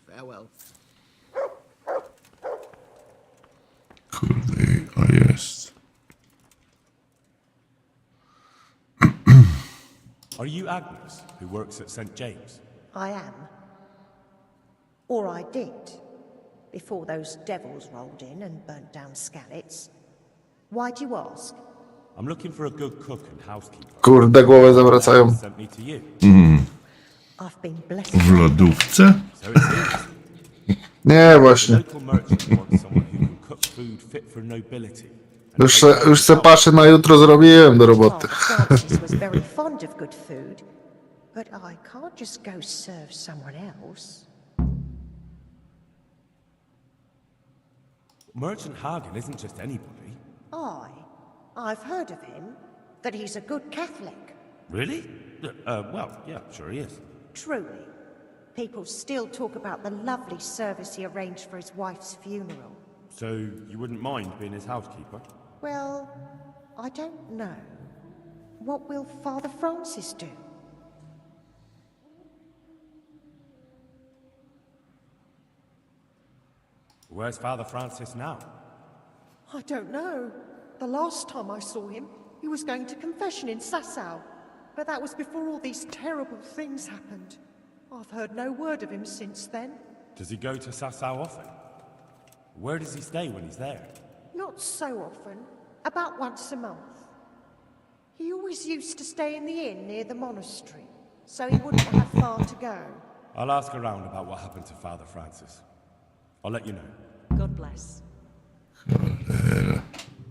Farewell. Kurde, a jest. Are you Agnes, who works at St. James? I am. Or I did, before those devils rolled in and burnt down Skalitz. Why'd you ask? I'm looking for a good cook and housekeeper. Kurde, głowę zawracają. Sent me to you. I've been blessed. W lodówce? So it seems. Nie, właśnie. Local merchant wants someone who can cook food fit for nobility. Już se paszę na jutro zrobiłem do roboty. Francis was very fond of good food, but I can't just go serve someone else. Merchant Hagen isn't just anybody. I've heard of him, that he's a good Catholic. Really? Well, yeah, sure he is. Truly. People still talk about the lovely service he arranged for his wife's funeral. So you wouldn't mind being his housekeeper? Well, I don't know. What will Father Francis do? Where's Father Francis now? I don't know. The last time I saw him, he was going to confession in Sasau. But that was before all these terrible things happened. I've heard no word of him since then. Does he go to Sasau often? Where does he stay when he's there? Not so often. About once a month. He always used to stay in the inn near the monastery, so he wouldn't have far to go. I'll ask around about what happened to Father Francis. I'll let you know. God bless. Cholera.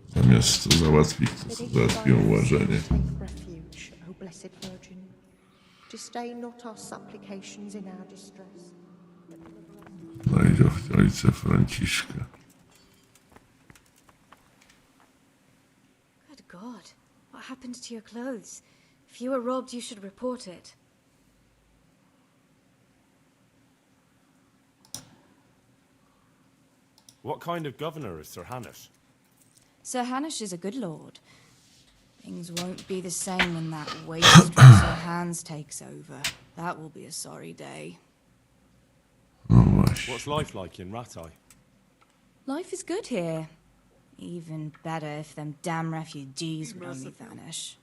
Zamiast to załatwić, to sobie załatwią łażenie. Take refuge, O blessed Virgin. Disdain not our supplications in our distress. Znajdź ojca Franciszka. Good God. What happened to your clothes? If you were robbed, you should report it. What kind of governor is Sir Hanush? Sir Hanush is a good lord. Things won't be the same when that wastrel Sir Hans takes over. That will be a sorry day. What's life like in Rattay? Life is good here. Even better if them damn refugees would only vanish.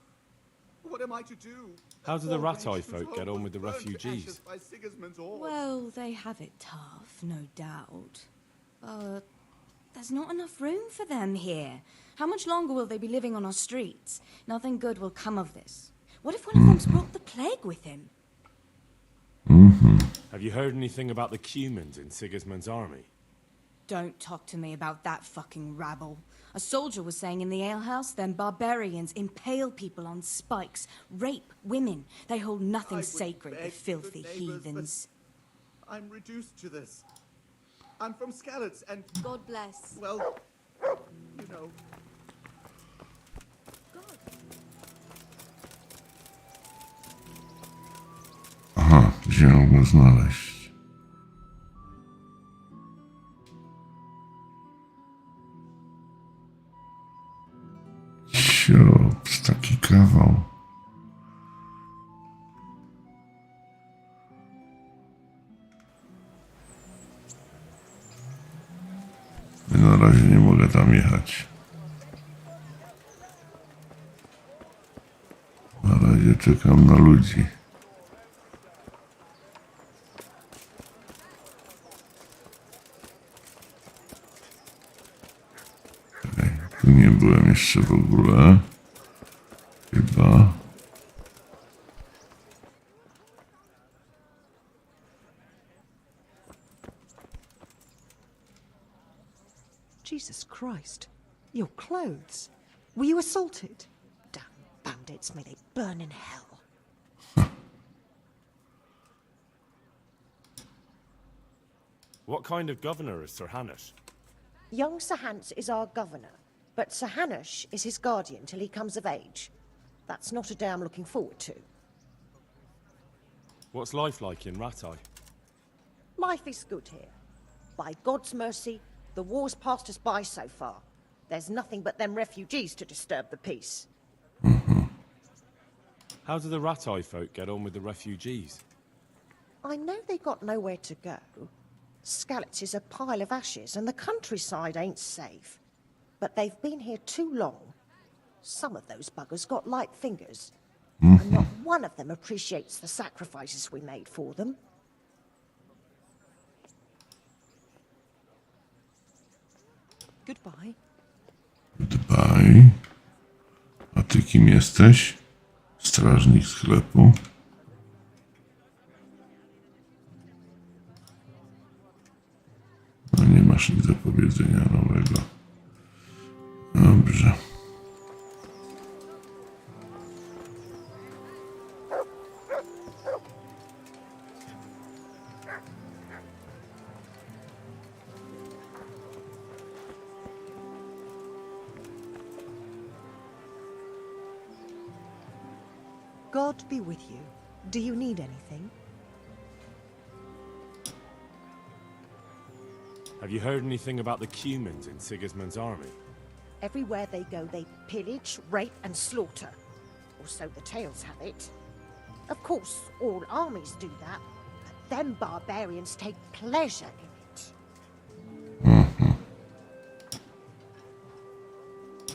What am I to do? How do the Rattay folk get on with the refugees? Well, they have it tough, no doubt. But there's not enough room for them here. How much longer will they be living on our streets? Nothing good will come of this. What if one of them's brought the plague with him? Have you heard anything about the Cumans in Sigismund's army? Don't talk to me about that fucking rabble. A soldier was saying in the alehouse, them barbarians impale people on spikes, rape women. They hold nothing sacred, the filthy heathens. I'm reduced to this. I'm from Skalitz, and... God bless. Well, you know... Aha, wziął go znaleźć. Siops, taki kawał. Na razie nie mogę tam jechać. Na razie czekam na ludzi. Tu nie byłem jeszcze w ogóle. Chyba. Jesus Christ. Your clothes. Were you assaulted? Damn bandits, may they burn in hell. What kind of governor is Sir Hanush? Young Sir Hans is our governor, but Sir Hanush is his guardian till he comes of age. That's not a day I'm looking forward to. What's life like in Rattay? Life is good here. By God's mercy, the war's passed us by so far. There's nothing but them refugees to disturb the peace. How do the Rattay folk get on with the refugees? I know they got nowhere to go. Skalitz is a pile of ashes and the countryside ain't safe. But they've been here too long. Some of those buggers got light fingers. And not one of them appreciates the sacrifices we made for them. Goodbye. Goodbye. A ty kim jesteś? Strażnik sklepu. No nie masz nic do powiedzenia nowego. Dobrze. God be with you. Do you need anything? Have you heard anything about the Cumans in Sigismund's army? Everywhere they go, they pillage, rape, and slaughter. Or so the tales have it. Of course, all armies do that, but them barbarians take pleasure in it.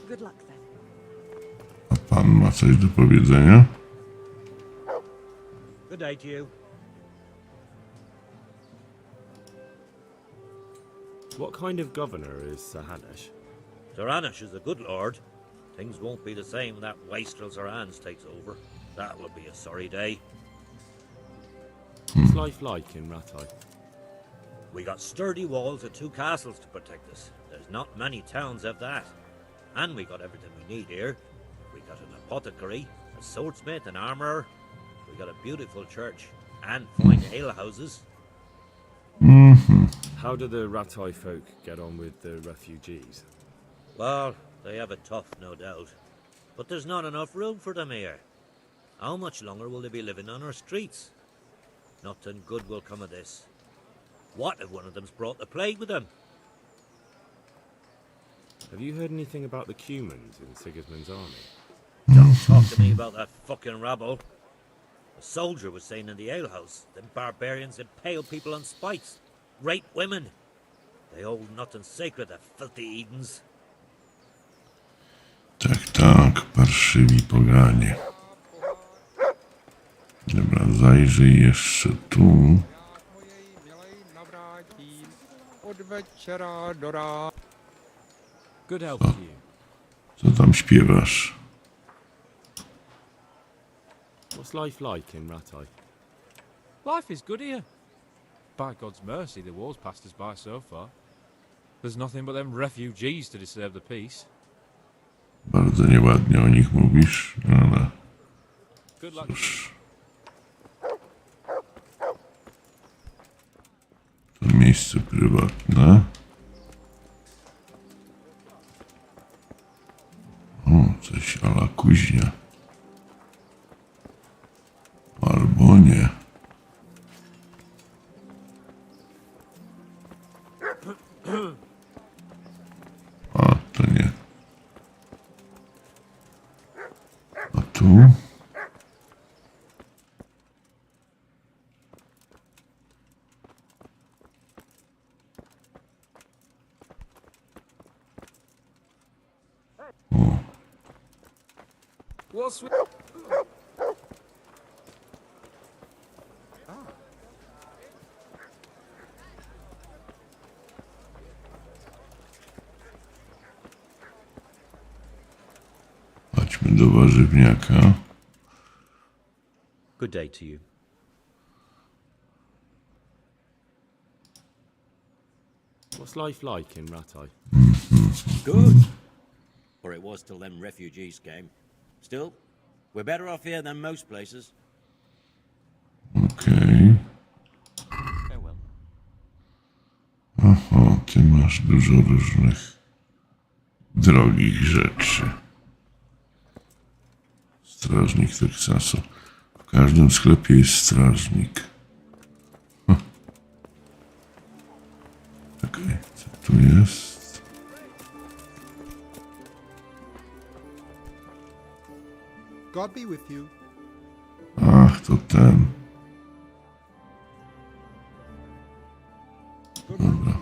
Good luck then. A pan ma coś do powiedzenia? Good day to you. What kind of governor is Sir Hanush? Sir Hanush is a good lord. Things won't be the same when that wastrel Sir Hans takes over. That will be a sorry day. What's life like in Rattay? We got sturdy walls and 2 castles to protect us. There's not many towns have that. And we got everything we need here. We got an apothecary, a swordsmith, an armorer. We got a beautiful church and fine alehouses. How do the Rattay folk get on with the refugees? Well, they have it tough, no doubt. But there's not enough room for them here. How much longer will they be living on our streets? Nothing good will come of this. What if one of them's brought the plague with them? Have you heard anything about the Cumans in Sigismund's army? Don't talk to me about that fucking rabble. A soldier was saying in the alehouse, them barbarians impale people on spikes, rape women. They hold nothing sacred, the filthy Edens. Tak, parszywi poganie. Dobra, zajrzyj jeszcze tu. Good help to you. Co tam śpiewasz? What's life like in Rattay? Life is good here. By God's mercy, the war's passed us by so far. There's nothing but them refugees to disturb the peace. Bardzo nieładnie o nich mówisz, ale Good luck. cóż. To miejsce prywatne. O, coś a la kuźnia. Albo nie. A, to nie. A tu? O, What's with... chodźmy do warzywniaka. Good day to you. What's life like in Rattay? Good. Or it was till them refugees came. Still, we're better off here than most places. Okej. Oho, ty masz dużo różnych drogich rzeczy. Strażnik Teksasu. W każdym sklepie jest strażnik. Okej, co tu jest? God be with you. Ach, to ten. Dobra.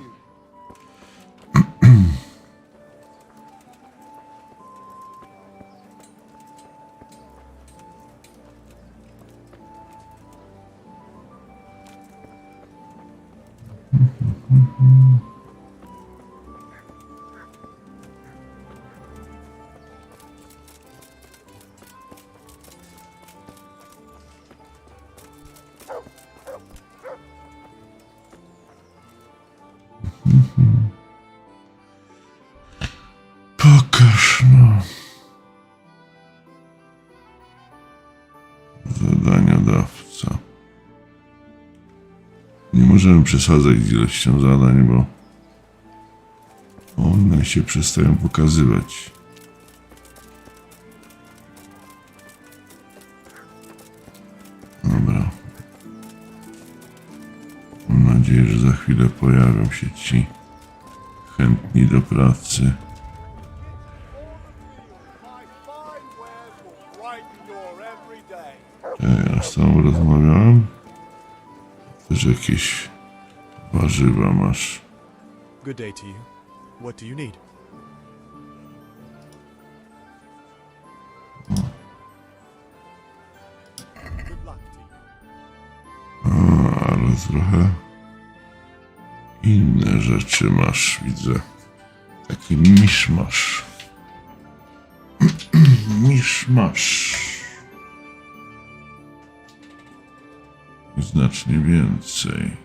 Pokaż, no. Zadaniodawca. Nie możemy przesadzać z ilością zadań, bo one się przestają pokazywać. Dobra. Mam nadzieję, że za chwilę pojawią się ci chętni do pracy. Ja z tobą rozmawiałem. Też jakieś warzywa masz. Good day to you. What do you need? Good luck to you. Ale trochę inne rzeczy masz, widzę. Taki miszmasz. Miszmasz. Znacznie więcej.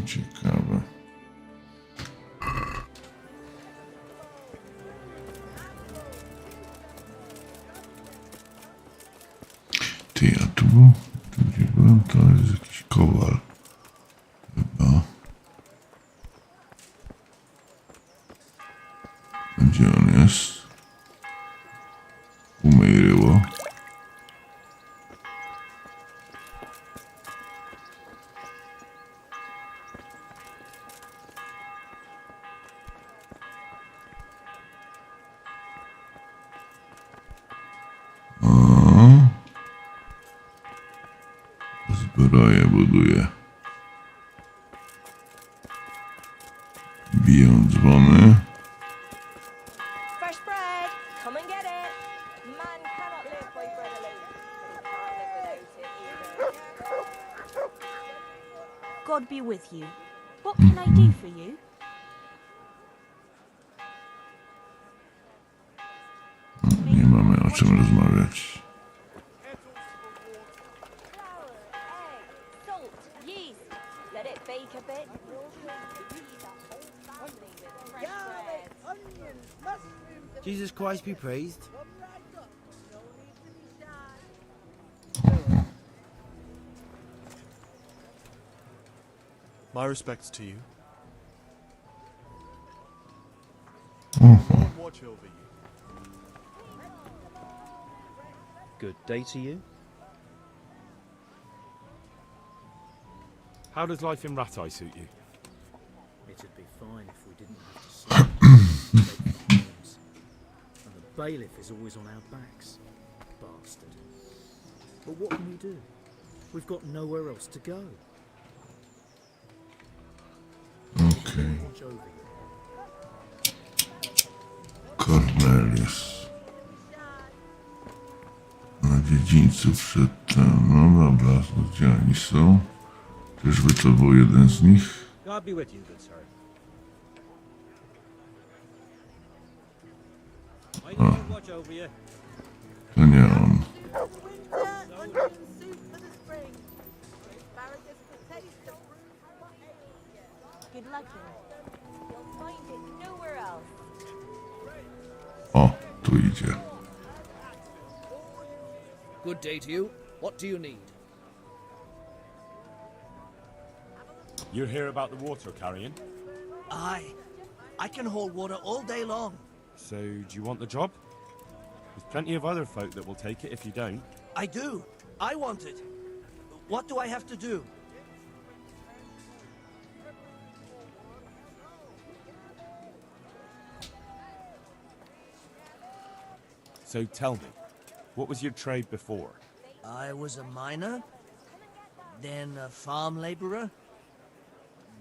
Ciekawe. Ty, a tu gdzie byłem, to jest jakiś kowal. Chyba. Gdzie on jest? Umyj ryło. Zbroję buduje. Biją dzwony. Fresh bread! Come and get it! Man cannot live by bread alone, but he can't live without it either. God be with you. What can I do for you? Nie mamy o czym rozmawiać. Salt, yeast, let it bake a bit. Garlic, onions, mushrooms. Jesus Christ be praised. My respects to you. Watch over you. Good day to you. How does life in Ratai suit you? It'd be fine if we didn't have to sleep in homes. And the bailiff is always on our backs. Bastard. But what can we do? We've got nowhere else to go. Okej. Watch over you. Cornelius. Na dziedzińcu przed tym. No dobra, gdzie oni są? Czyżby to był jeden z nich? God be with you, good sir. I need to watch over you. To nie on. Winter onion soup for the spring. Asparagus for taste of Good luck here. You'll find it nowhere else. O, tu idzie. Good day to you. What do you need? You hear about the water carrying? Aye. I can hold water all day long. So, do you want the job? There's plenty of other folk that will take it if you don't. I do. I want it. What do I have to do? So tell me, what was your trade before? I was a miner, then a farm laborer,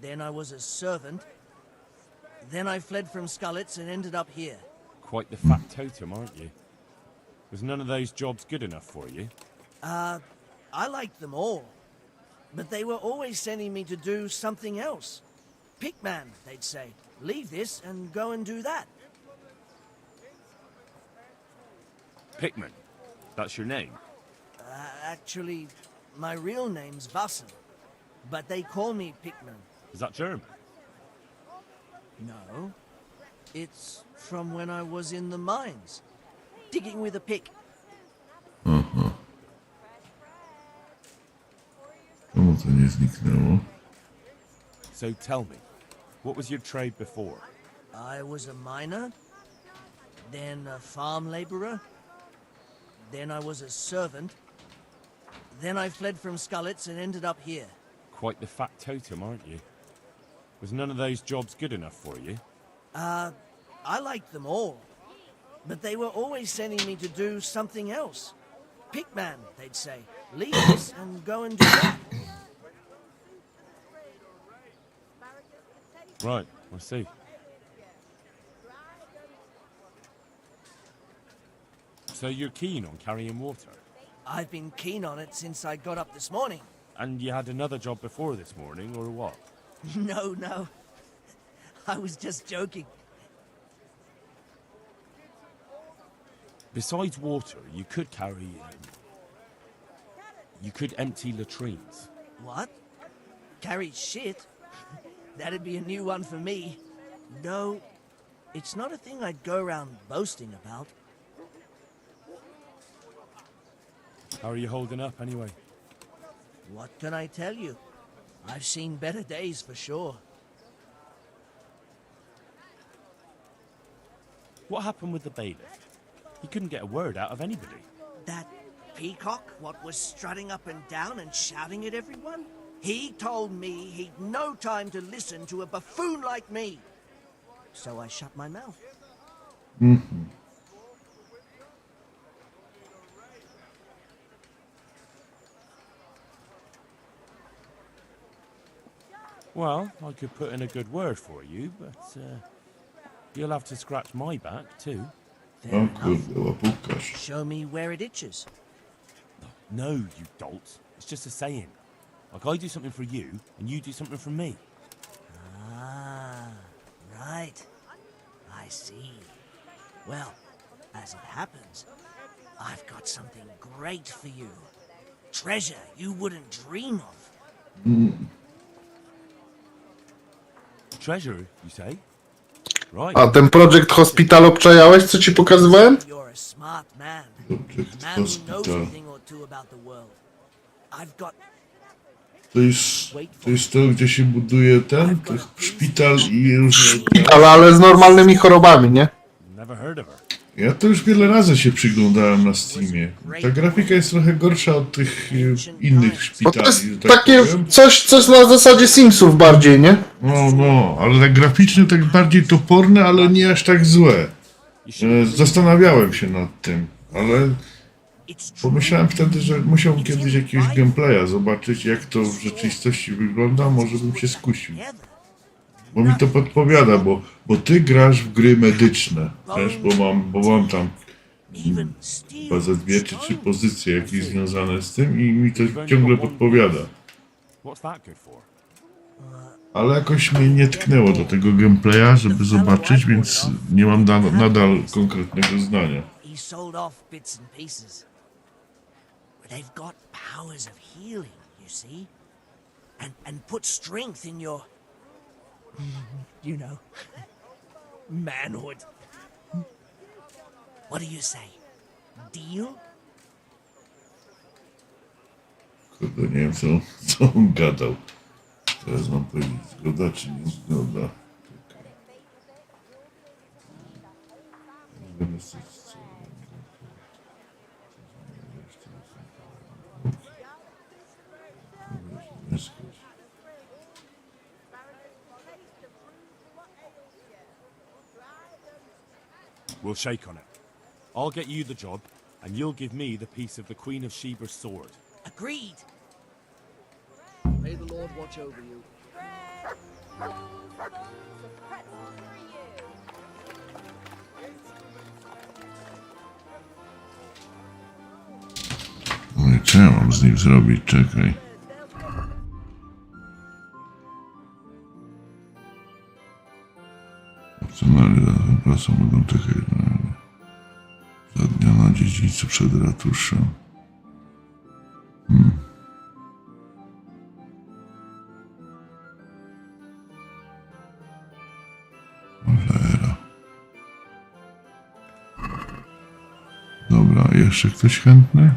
then I was a servant, then I fled from Scullets and ended up here. Quite the factotum, aren't you? Was none of those jobs good enough for you? I liked them all, but they were always sending me to do something else. Pickman, they'd say. Leave this and go and do that. Pickman. That's your name? Actually, my real name's Vassen, but they call me Pickman. Is that German? No. It's from when I was in the mines, digging with a pick. Czemu to nie zniknęło? So tell me, what was your trade before? I was a miner, then a farm laborer, then I was a servant, then I fled from Scullets and ended up here. Quite the factotum, aren't you? Was none of those jobs good enough for you? I liked them all, but they were always sending me to do something else. Pickman, they'd say. Leave this and go and do that. Right, I see. So you're keen on carrying water? I've been keen on it since I got up this morning. And you had another job before this morning, or what? No. I was just joking. Besides water, you could carry... you could empty latrines. What? Carry shit? That'd be a new one for me. No, it's not a thing I'd go around boasting about. How are you holding up, anyway? What can I tell you? I've seen better days for sure. What happened with the bailiff? He couldn't get a word out of anybody. That peacock, what was strutting up and down and shouting at everyone? He told me he'd no time to listen to a buffoon like me. So I shut my mouth. Mhm. Well, I could put in a good word for you, but you'll have to scratch my back too. O kurde, łapukasz. Show me where it itches. No, you dolt. It's just a saying. Like I do something for you, and you do something for me. Ah, right. I see. Well, as it happens, I've got something great for you. Treasure you wouldn't dream of. Treasure, you say? Right. A ten projekt Hospital obczajałeś, co ci pokazywałem? You're a smart man. Projekt A man who knows Hospital. a thing or two about the world. I've got To jest to, gdzie się buduje ten szpital i różne... Ale z normalnymi chorobami, nie? Never heard of her. Ja to już wiele razy się przyglądałem na Steamie. Ta grafika jest trochę gorsza od tych innych Bo szpitali. to jest że tak takie powiem. coś na zasadzie Simsów bardziej, nie? No, ale tak graficznie tak bardziej toporne, ale nie aż tak złe. Zastanawiałem się nad tym, ale pomyślałem wtedy, że musiałbym kiedyś jakiegoś gameplaya zobaczyć, jak to w rzeczywistości wygląda, może bym się skusił. Bo mi to podpowiada, bo ty grasz w gry medyczne, wiesz, bo mam tam chyba ze 2 czy 3 pozycje jakieś związane z tym i mi to ciągle podpowiada. Ale jakoś mnie nie tknęło do tego gameplaya, żeby zobaczyć, więc nie mam nadal konkretnego zdania. He sold off bits and pieces. But they've got powers of healing, you see? And put strength in your... you know... manhood. What do you say? Deal? Kurde, nie wiem co on gadał. Teraz mam powiedzieć, zgoda czy nie zgoda. We'll shake on it. I'll get you the job, and you'll give me the piece of the Queen of Sheba's sword. Agreed. May the Lord watch over you. No i co ja mam z nim zrobić? Czekaj. Opcjonalnie pracą mogą czekać za dnia na dziedzińcu przed ratuszem. Cholera. Dobra, jeszcze ktoś chętny?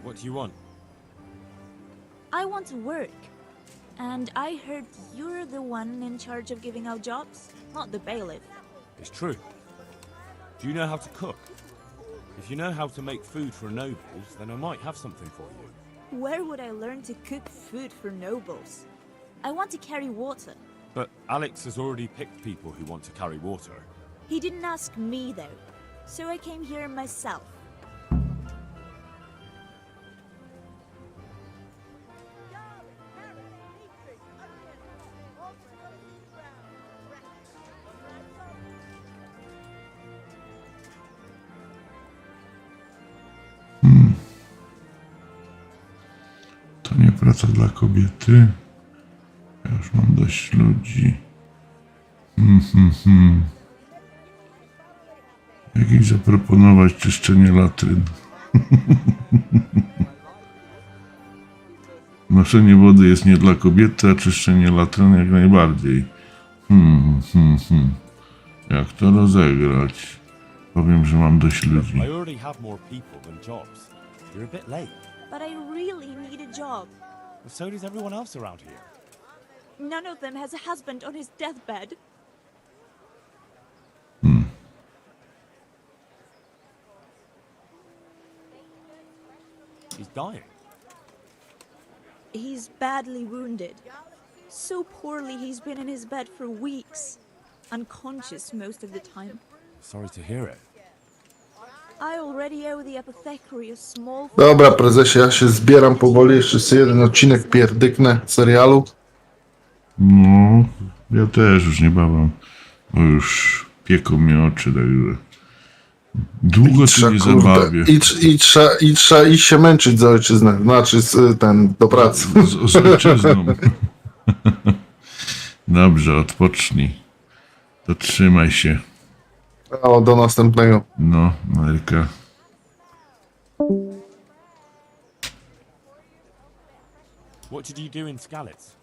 What do you want? I want to work. And I heard you're the one in charge of giving out jobs, not the bailiff. It's true. Do you know how to cook? If you know how to make food for nobles, then I might have something for you. Where would I learn to cook food for nobles? I want to carry water. But Alex has already picked people who want to carry water. He didn't ask me, though. So I came here myself. To nie praca dla kobiety. Ja już mam dość ludzi. Jak ich zaproponować czyszczenie latryn? Noszenie wody jest nie dla kobiety, a czyszczenie latryn jak najbardziej. Jak to rozegrać? Powiem, że mam dość ludzi. I already have more people than jobs. You're a bit late. But I really need a job. So does everyone else around here. None of them has a husband on his deathbed. He's dying. He's badly wounded. So poorly he's been in his bed for weeks. Unconscious most of the time. Sorry to hear it. I already owe the apothecary a small... Dobra, prezesie, ja się zbieram powoli. Jeszcze sobie jeden odcinek pierdyknę serialu. No, ja też już niebawem, bo już pieką mnie oczy, także długo się nie zabawię. I trzeba iść się męczyć za ojczyznę, znaczy do pracy. Z ojczyzną. Dobrze, odpocznij. To trzymaj się. O, do następnego. No, Ameryka. What did you do in Skalitz?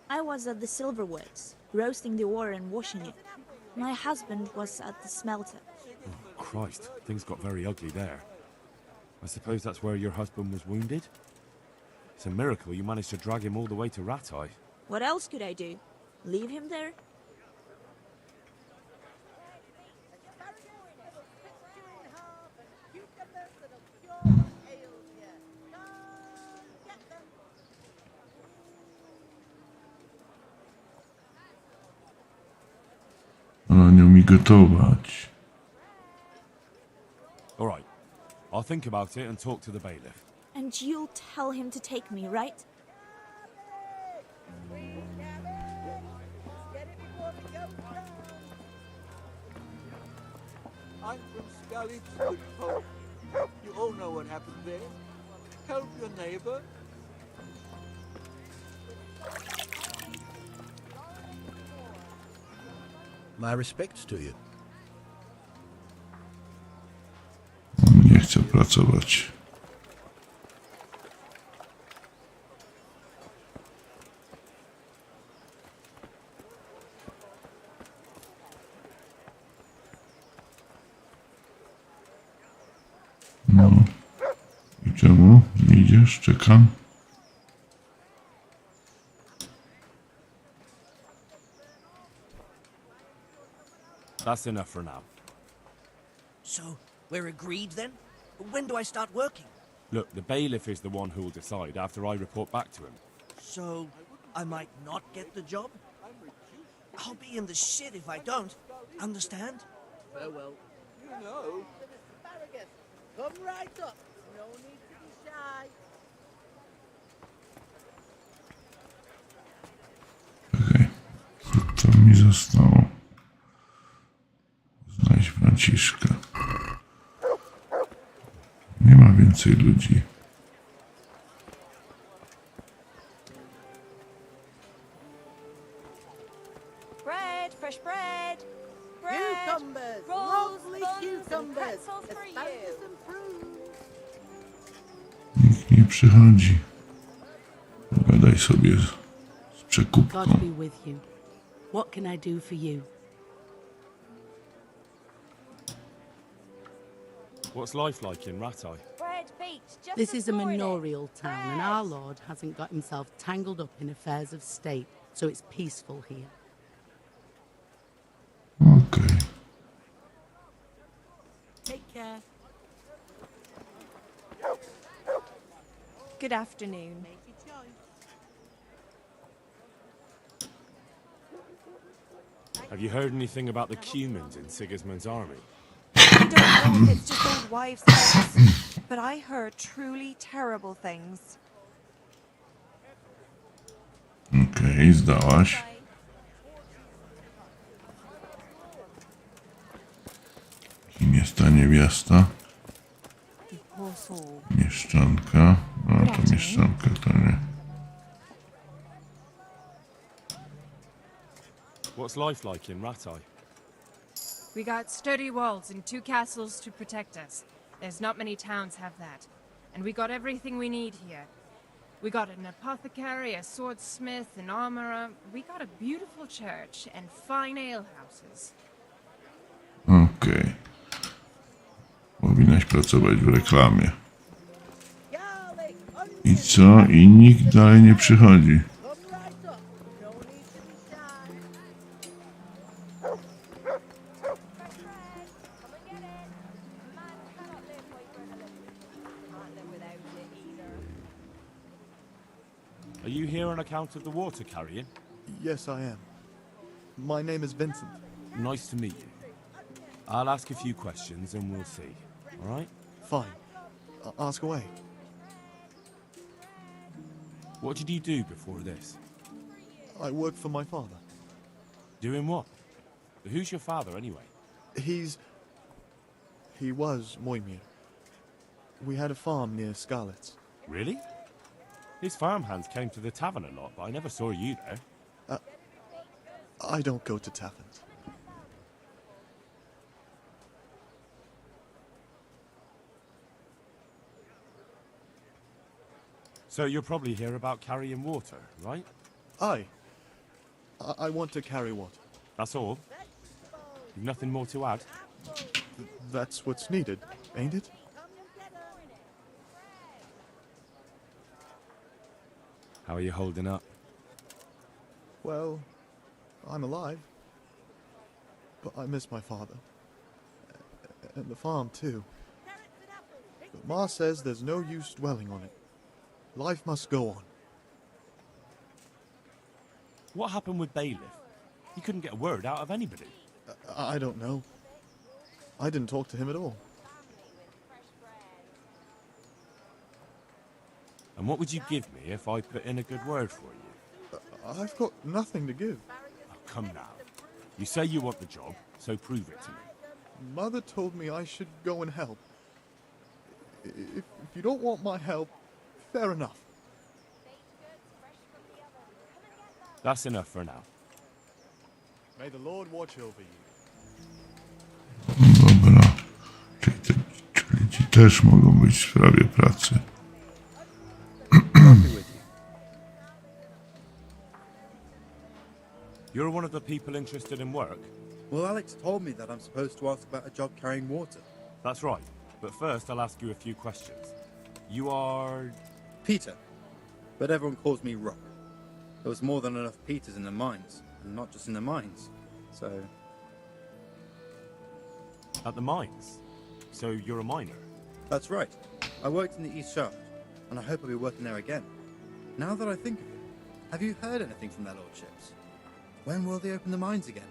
I was at the Silverworks, roasting the ore and washing it. My husband was at the smelter. Oh, Christ, things got very ugly there. I suppose that's where your husband was wounded? It's a miracle you managed to drag him all the way to Ratai. What else could I do? Leave him there? Ona nie umie gotować. All right. I'll think about it and talk to the bailiff. And you'll tell him to take me, right? I'm from Skalitz, good folk. You all know what happened there. Help your neighbor. My respects to you. Nie chcę pracować. No. I czemu nie idziesz? Czekam. That's enough for now. So, we're agreed then? When do I start working? Look, the bailiff is the one who will decide after I report back to him. So, I might not get the job? I'll be in the shit if I don't. Understand? Farewell. You know. Asparagus. Come right up. No need to be shy. Okej. Co mi zostało? Znajdź Franciszka. Nie ma więcej ludzi. Bread, fresh bread. Bread. Cucumbers, rolls, lovely buns, and cucumbers, pretzels for asparagus you. and fruit. Nikt nie przychodzi. Pogadaj sobie z God przekupką. be with you. What can I do for you? What's life like in Ratai? Bread baked just This is a this morning. manorial town, and our Lord hasn't got himself tangled up in affairs of state, so it's peaceful here. Okej. Take care. Good afternoon. Have you heard anything about the Cumans in Sigismund's army? I don't know if it's just old wives' tales, but I heard truly terrible things. Okej, zdałaś. Kim jest ta niewiasta? Poor soul. Mieszczanka. A to mieszczanka to nie. What's life like in Ratai? We got sturdy walls and 2 castles to protect us. There's not many towns have that. And we got everything we need here. We got an apothecary, a swordsmith, an armorer. We got a beautiful church and fine alehouses. Okej. Powinnaś pracować w reklamie. I co? I nikt dalej nie przychodzi. Are you here on account of the water carrying? Yes, I am. My name is Vincent. Nice to meet you. I'll ask a few questions and we'll see. All right? Fine. Ask away. What did you do before this? I work for my father. Doing what? Who's your father, anyway? He was Moimir. We had a farm near Scarlet's. Really? His farmhands came to the tavern a lot, but I never saw you there. I don't go to taverns. So you're probably here about carrying water, right? I want to carry water. That's all? You've nothing more to add? That's what's needed, ain't it? How are you holding up? Well, I'm alive. But I miss my father. And the farm, too. But Ma says there's no use dwelling on it. Life must go on. What happened with Bailiff? You couldn't get a word out of anybody. I don't know. I didn't talk to him at all. And what would you give me if I put in a good word for you? I've got nothing to give. Oh, come now. You say you want the job, so prove it to me. Mother told me I should go and help. If you don't want my help, fair enough. That's enough for now. May the Lord watch over you. Dobra. Czyli ci też mogą być w sprawie pracy. You're one of the people interested in work? Well, Alex told me that I'm supposed to ask about a job carrying water. That's right. But first, I'll ask you a few questions. You are... Peter. But everyone calls me Rock. There was more than enough Peters in the mines. And not just in the mines. So... At the mines? So you're a miner? That's right. I worked in the East Shaft. And I hope I'll be working there again. Now that I think of it, have you heard anything from their lordships? When will they open the mines again?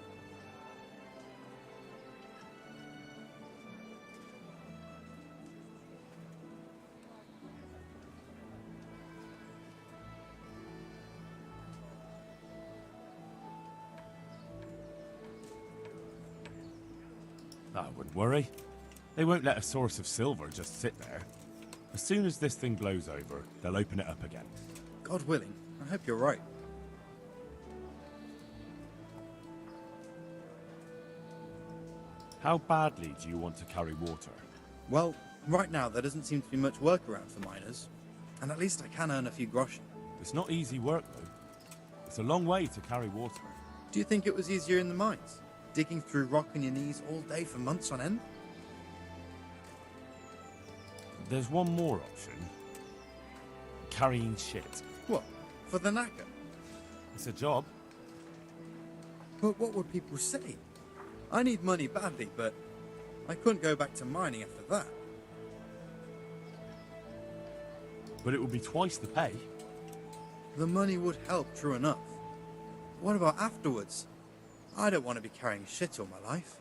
I wouldn't worry. They won't let a source of silver just sit there. As soon as this thing blows over, they'll open it up again. God willing, I hope you're right. How badly do you want to carry water? Well, right now there doesn't seem to be much work around for miners. And at least I can earn a few groschen. It's not easy work, though. It's a long way to carry water. Do you think it was easier in the mines? Digging through rock on your knees all day for months on end? There's one more option. Carrying shit. What? For the knacker? It's a job. But what would people say? I need money badly, but I couldn't go back to mining after that. But it would be twice the pay. The money would help, true enough. What about afterwards? I don't want to be carrying shit all my life.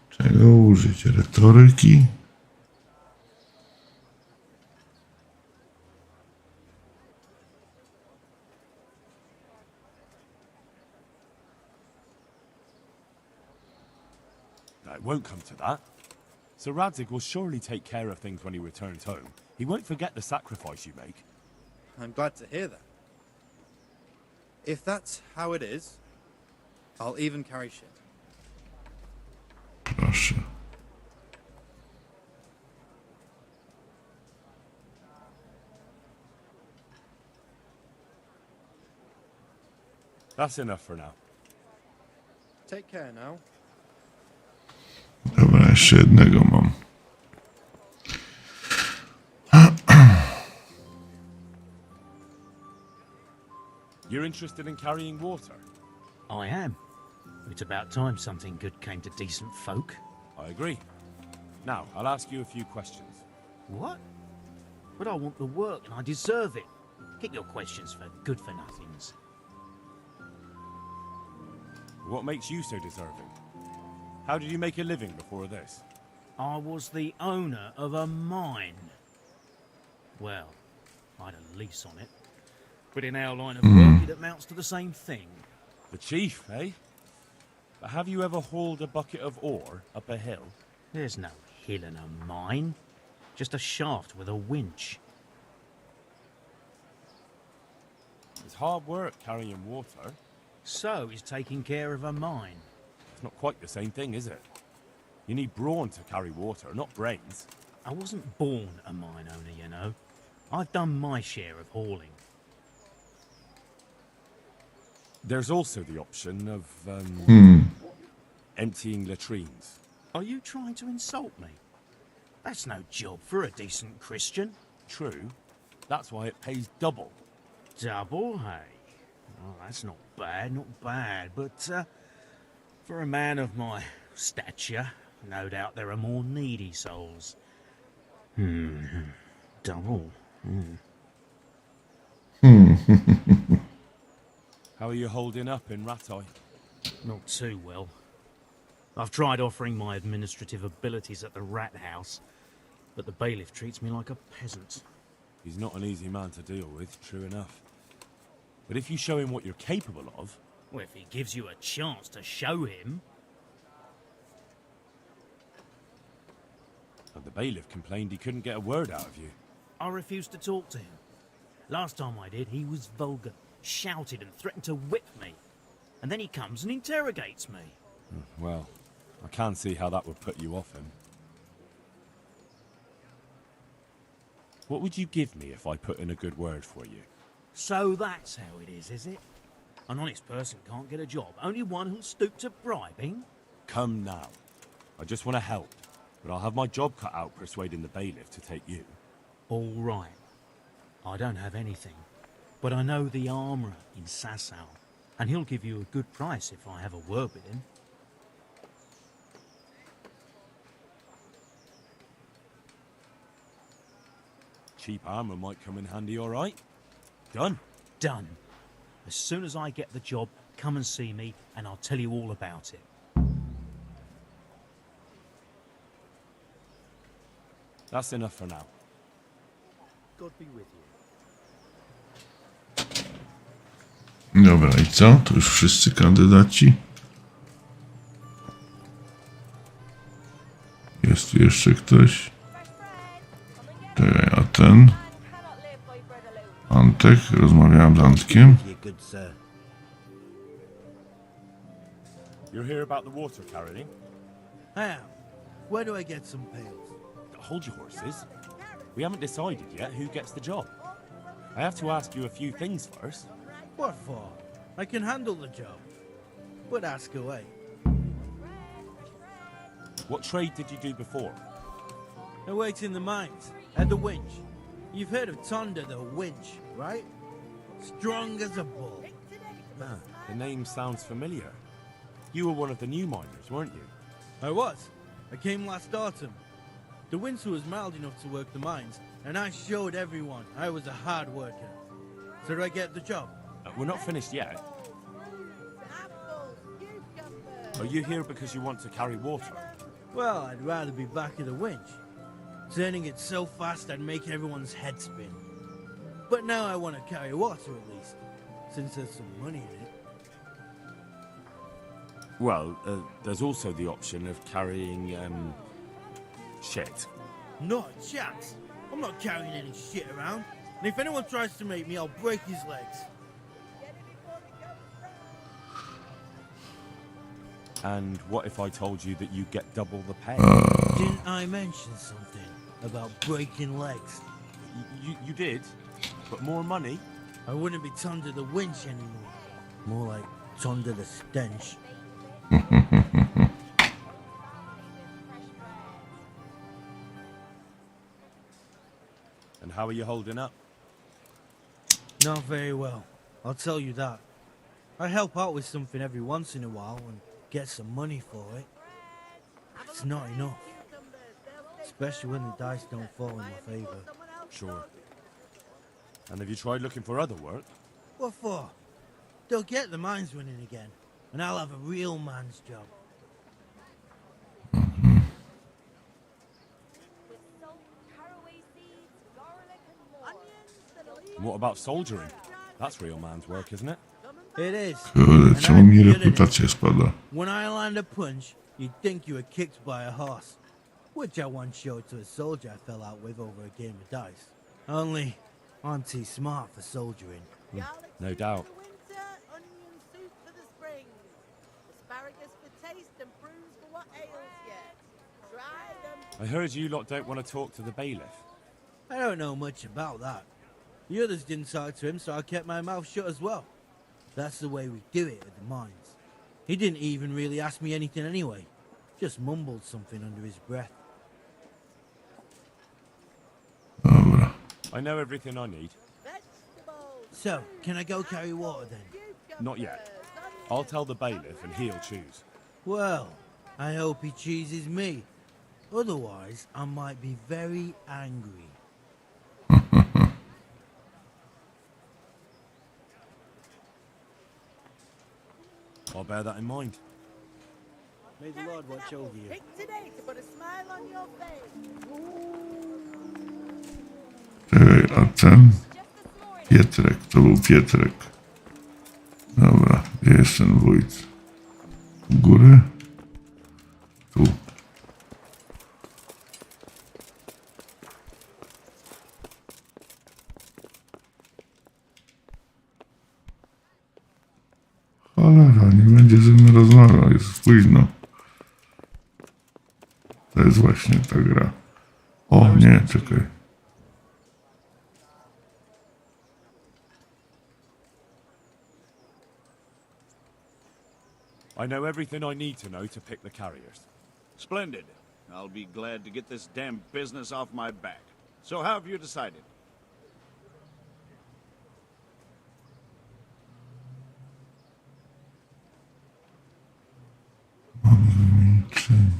Czego użyć? Retoryki? It won't come to that. Sir Radzig will surely take care of things when he returns home. He won't forget the sacrifice you make. I'm glad to hear that. If that's how it is, I'll even carry shit. Proszę. That's enough for now. Take care now. Dobra, jeszcze jednego mam. You're interested in carrying water? I am. It's about time something good came to decent folk. I agree. Now, I'll ask you a few questions. What? But I want the work and I deserve it. Get your questions for good-for-nothings. What makes you so deserving? How did you make a living before this? I was the owner of a mine. Well, I had a lease on it. But in our line of work, it amounts to the same thing. The chief, eh? But have you ever hauled a bucket of ore up a hill? There's no hill in a mine. Just a shaft with a winch. It's hard work carrying water. So is taking care of a mine. It's not quite the same thing, is it? You need brawn to carry water, not brains. I wasn't born a mine owner, you know. I've done my share of hauling. There's also the option of, emptying latrines. Are you trying to insult me? That's no job for a decent Christian. True. That's why it pays double. Double, hey? Oh, that's not bad. But, for a man of my stature, no doubt there are more needy souls. Double. How are you holding up in Rattay? Not too well. I've tried offering my administrative abilities at the rat house, but the bailiff treats me like a peasant. He's not an easy man to deal with, true enough. But if you show him what you're capable of... Well, if he gives you a chance to show him... But the bailiff complained he couldn't get a word out of you. I refused to talk to him. Last time I did, he was vulgar, shouted and threatened to whip me. And then he comes and interrogates me. Well, I can see how that would put you off him. What would you give me if I put in a good word for you? So that's how it is it? An honest person can't get a job, only one who'll stoop to bribing? Come now. I just want to help, but I'll have my job cut out persuading the bailiff to take you. All right. I don't have anything, but I know the armourer in Sasau, and he'll give you a good price if I have a word with him. Cheap armour might come in handy, all right? Done. Done. As soon as I get the job, come and see me, and I'll tell you all about it. That's enough for now. God be with you. Dobra, i co? To już wszyscy kandydaci? Jest tu jeszcze ktoś? Czekaj, a ten? Antek, rozmawiałem z Antkiem. You're here about the water carrying? How? Where do I get some pails? Hold your horses. We haven't decided yet who gets the job. I have to ask you a few things first. What for? I can handle the job. But ask away. What trade did you do before? I worked in the mines, at the winch. You've heard of Thunder the winch, right? Strong as a bull. Ah, the name sounds familiar. You were one of the new miners, weren't you? I was. I came last autumn. The winter was mild enough to work the mines, and I showed everyone I was a hard worker. So did I get the job? We're not finished yet. Are you here because you want to carry water? Well, I'd rather be back at the winch. Turning it so fast I'd make everyone's head spin. But now I want to carry water at least, since there's some money in it. Well, there's also the option of carrying, shit. Not a chance. I'm not carrying any shit around. And if anyone tries to make me, I'll break his legs. And what if I told you that you get double the pay? Didn't I mention something about breaking legs? You did? But more money? I wouldn't be under the winch anymore. More like under the stench. And how are you holding up? Not very well. I'll tell you that. I help out with something every once in a while and get some money for it. It's not enough. Especially when the dice don't fall in my favor. Sure. And have you tried looking for other work? What for? They'll get the mines running again, and I'll have a real man's job. And what about soldiering? That's real man's work, isn't it? It is. Kurde, czemu mi reputacja spada? When I land a punch, you'd think you were kicked by a horse. Which I once showed to a soldier I fell out with over a game of dice. Only, I'm too smart for soldiering. No doubt. Winter, onion soup for the spring. Asparagus for taste and prunes for what ails you. Try them. I heard you lot don't want to talk to the bailiff. I don't know much about that. The others didn't talk to him, so I kept my mouth shut as well. That's the way we do it at the mines. He didn't even really ask me anything anyway. Just mumbled something under his breath. Dobra. I know everything I need. So, can I go carry water then? Not yet. I'll tell the bailiff and he'll choose. Well, I hope he chooses me. Otherwise, I might be very angry. I'll bear that in mind. May the Lord watch over you. Pick today to put a smile on your face. Czekaj, a ten? Pietrek, to był Pietrek. Dobra, gdzie jest ten wójt? U góry? Tu. Cholera, nie będzie ze mną rozmawiał, jest późno. To jest właśnie ta gra. O nie, czekaj. I know everything I need to know to pick the carriers. Splendid. I'll be glad to get this damn business off my back. So how have you decided?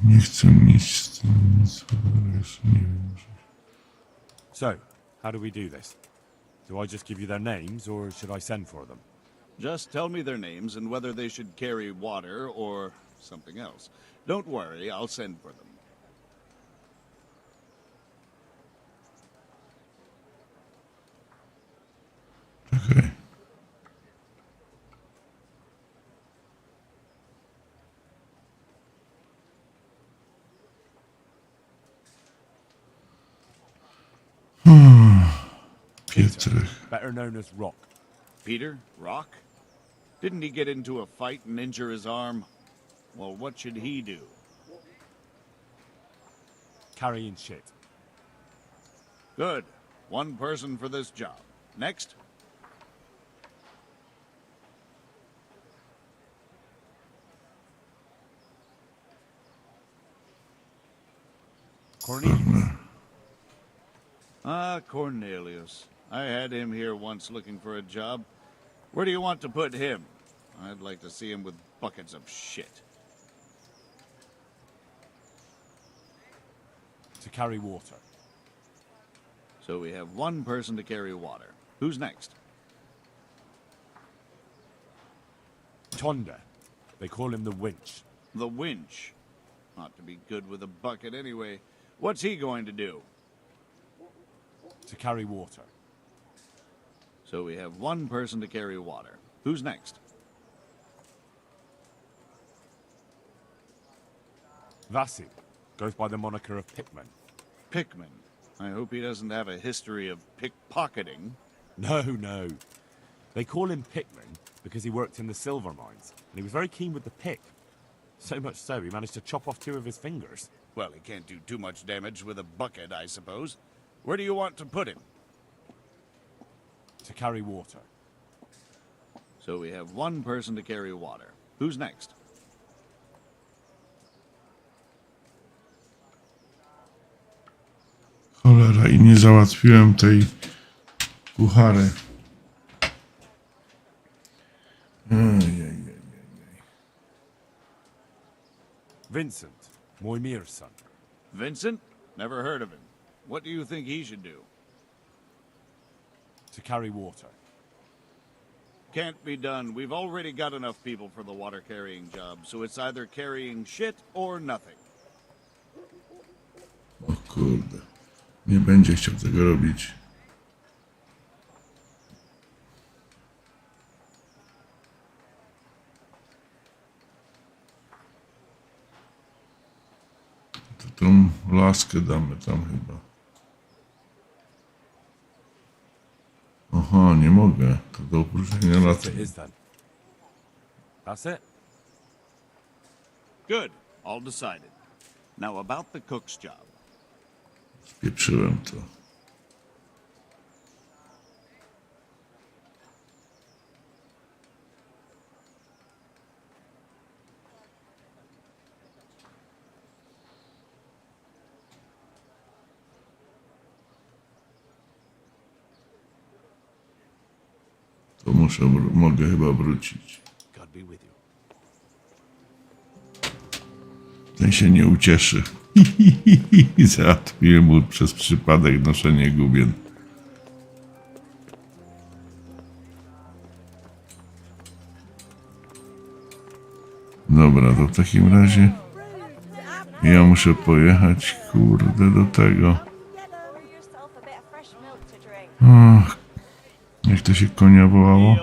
Nie chcę mieć z tym nic, nie wiem. So, how do we do this? Do I just give you their names, or should I send for them? Just tell me their names and whether they should carry water or something else. Don't worry, I'll send for them. Okay. Pietrek. Better known as Rock. Peter? Rock? Didn't he get into a fight and injure his arm? Well, what should he do? Carrying shit. Good. One person for this job. Next? Cornelius. Ah, Cornelius. I had him here once looking for a job. Where do you want to put him? I'd like to see him with buckets of shit. To carry water. So we have one person to carry water. Who's next? Tonda. They call him the winch. The winch. Ought to be good with a bucket anyway. What's he going to do? To carry water. So we have one person to carry water. Who's next? That's it. Goes by the moniker of Pickman. Pickman. I hope he doesn't have a history of pickpocketing. No, no. They call him Pickman because he worked in the silver mines, and he was very keen with the pick. So much so, he managed to chop off 2 of his fingers. Well, he can't do too much damage with a bucket, I suppose. Where do you want to put him? To carry water. So we have one person to carry water. Who's next? Cholera, i nie załatwiłem tej kuchary. Vincent, Moimir's son. Vincent? Never heard of him. What do you think he should do? To carry water. Can't be done. We've already got enough people for the water carrying job, so it's either carrying shit or nothing. O kurde. Nie będzie chciał tego robić. To tą laskę damy tam chyba. Aha, nie mogę. To do opróżnienia That's lata. it is then. That's it. Good. All decided. Now about the cook's job. Spieprzyłem to. To mogę chyba wrócić. God be with you. Ten się nie ucieszy. Załatwiłem mu przez przypadek noszenie gubien. Dobra, to w takim razie ja muszę pojechać, kurde, do tego. Och, jak to się konia wołało?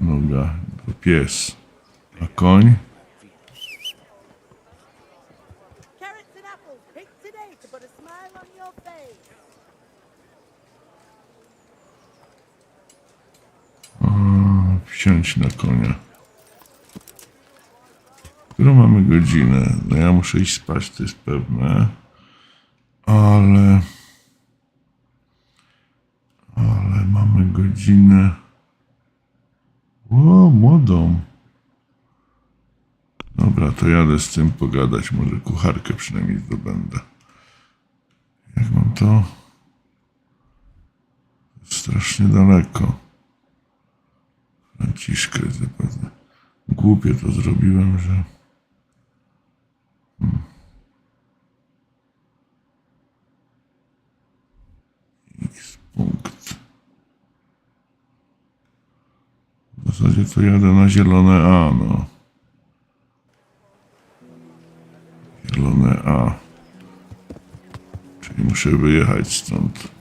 Noga, to pies. A koń? Carrots and apples picked today to put a smile on your face. Wsiąść na konia. Którą mamy godzinę? No ja muszę iść spać, to jest pewne. Ale mamy godzinę. O, młodą. Dobra, to jadę z tym pogadać. Może kucharkę przynajmniej zdobędę. Jak mam to? Strasznie daleko. Franciszkę zapewne. Głupie to zrobiłem, że... X punkt. W zasadzie to jadę na zielone A, no. Zielone A. Czyli muszę wyjechać stąd.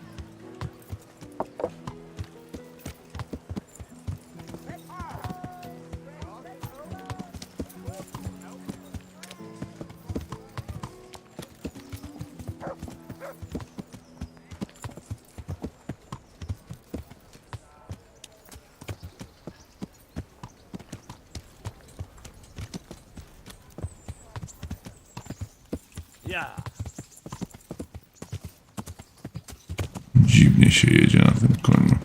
Dziwnie się jedzie na tym koniu.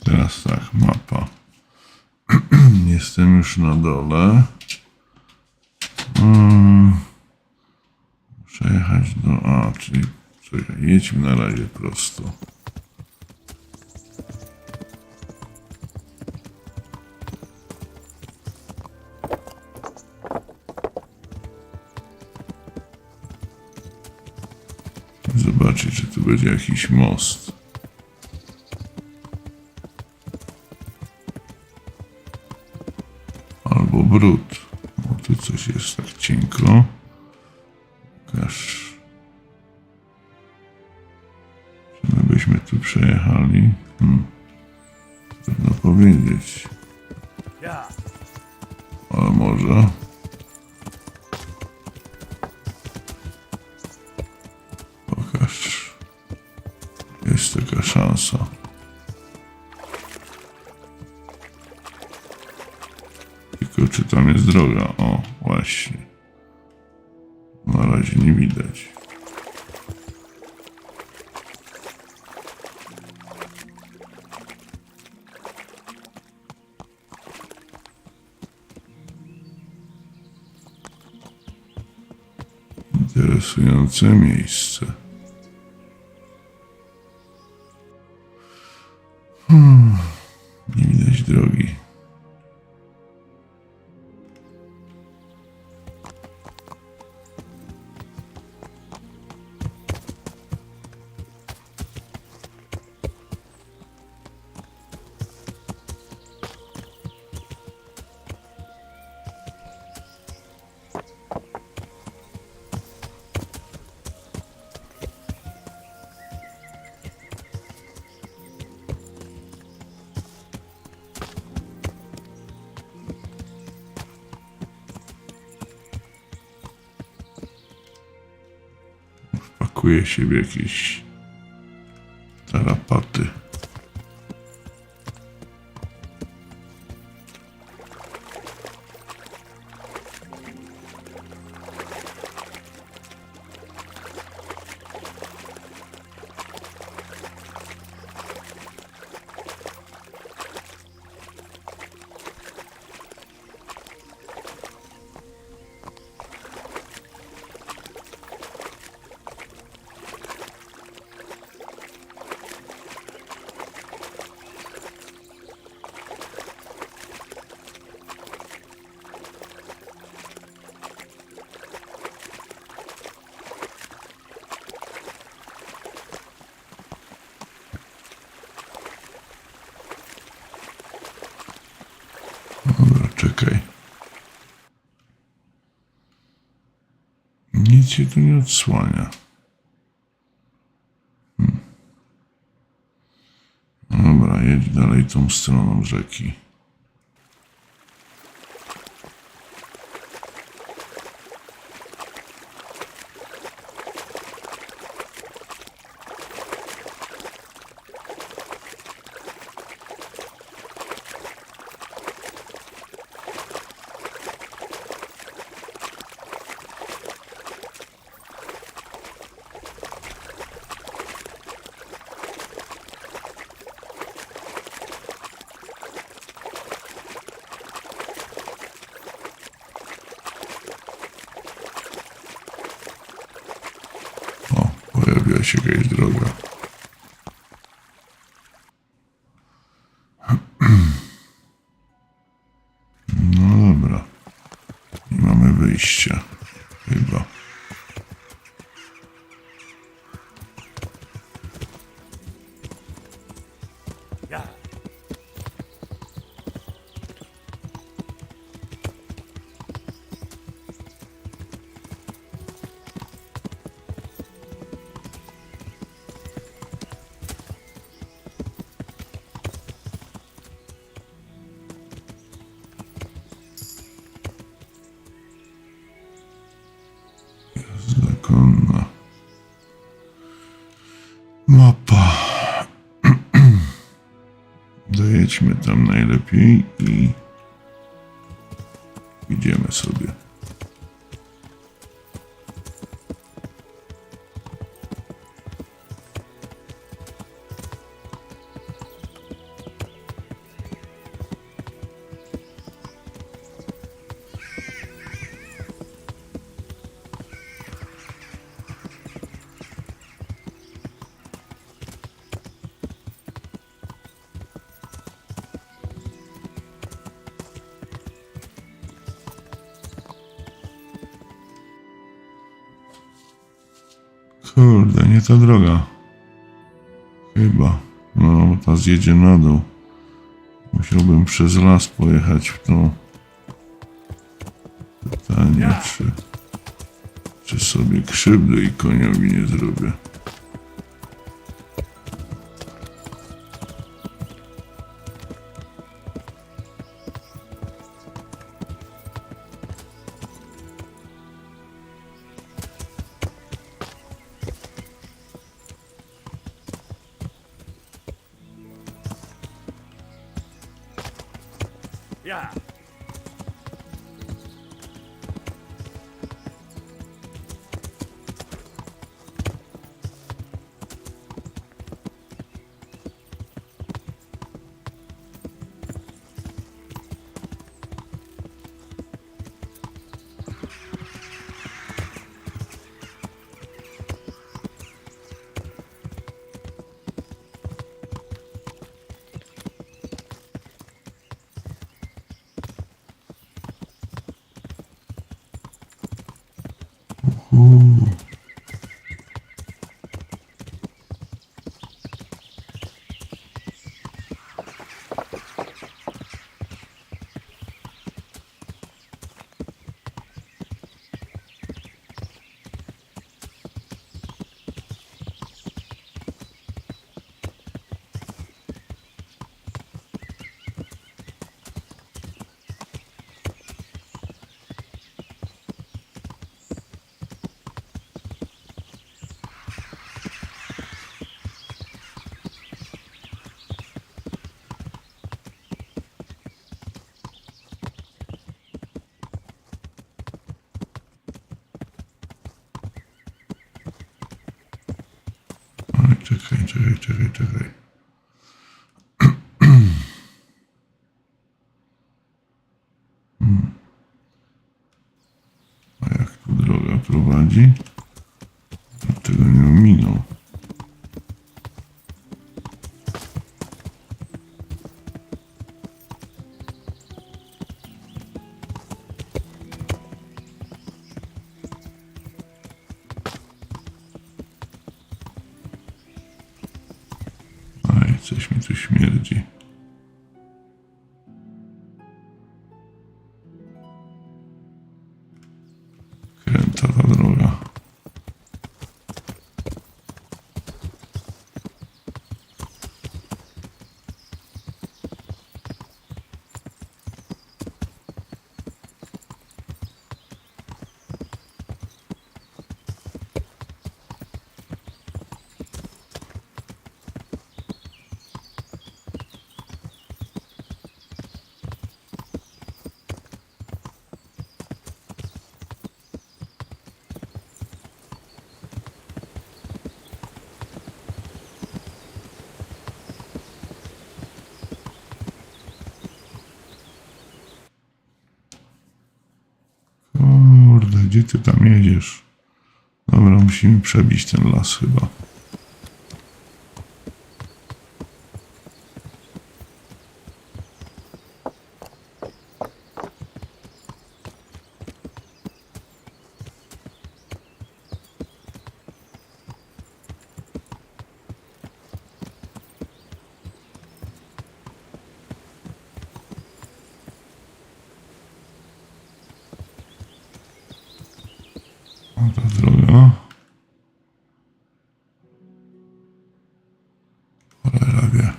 Teraz tak, mapa. Jestem już na dole. Muszę jechać do A, czyli czekaj, jedźmy na razie prosto. zobaczyć, czy tu będzie jakiś most. Albo brud. O, tu coś jest tak cienko. Pokaż. Czy my byśmy tu przejechali? Trudno powiedzieć. Ale może. Pokaż. Jest taka szansa. Tylko czy tam jest droga? O, właśnie. Na razie nie widać. Interesujące miejsce. Nie widać drogi. Pakuje się w jakieś tarapaty. Dobra, czekaj. Nic się tu nie odsłania. Dobra, jedź dalej tą stroną rzeki. Pojawiła się jakaś droga. No dobra. Nie mamy wyjścia. Chyba. Zakonna mapa. Dojedźmy tam najlepiej i idziemy sobie. nie ta droga. Chyba. No, bo ta zjedzie na dół. Musiałbym przez las pojechać w tą... Pytanie, czy sobie krzywdy i koniowi nie zrobię. Yeah. Czekaj. A jak tu droga prowadzi? Tego nie ominął. Coś mi tu śmierdzi. Kręta ta droga. Kurde, gdzie ty tam jedziesz? Dobra, musimy przebić ten las chyba. Ta droga. Cholera wie.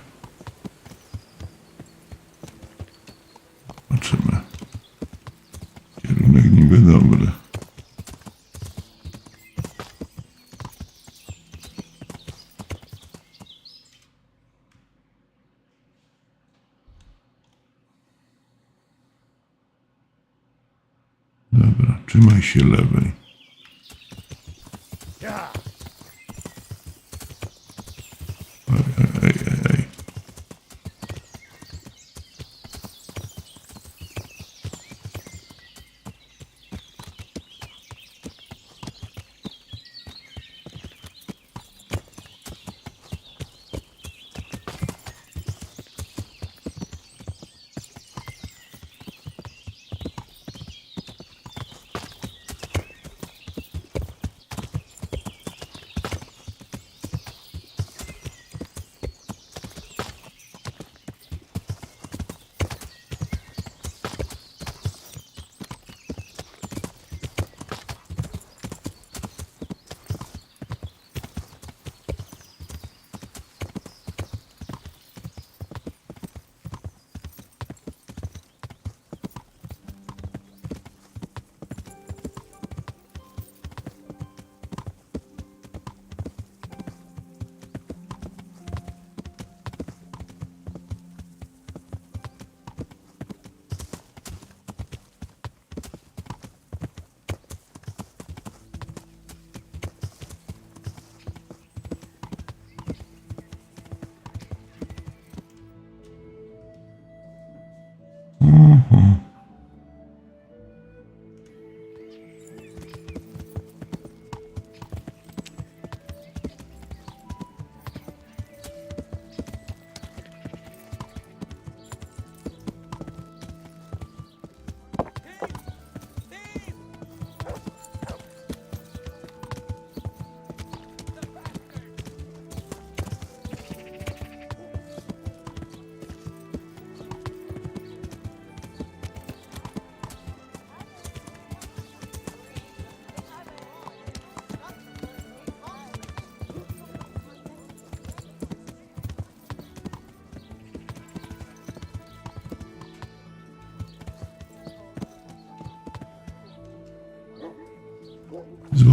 Zobaczymy. Kierunek niby dobry. Dobra, trzymaj się lewej. Ej.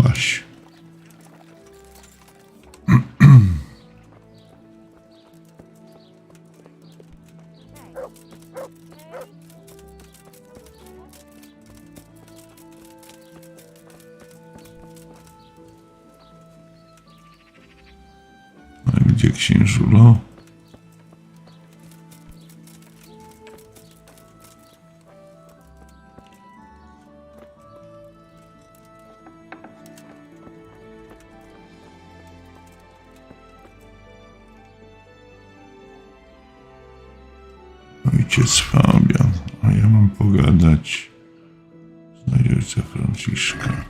Łaś. A gdzie księżulo? Ojciec Fabian, a ja mam pogadać z ojca Franciszka.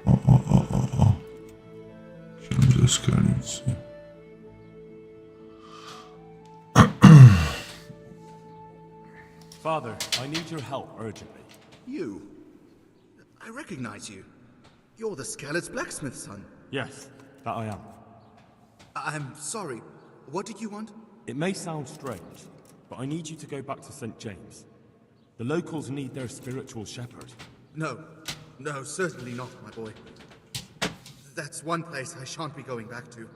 O. Ksiądz z Kalicy. Father, I need your help urgently. You? I recognize you. You're the Scarlet's blacksmith's son. Yes, that I am. I'm sorry. What did you want? It may sound strange, but I need you to go back to St. James. The locals need their spiritual shepherd. No, certainly not, my boy. That's one place I shan't be going back to.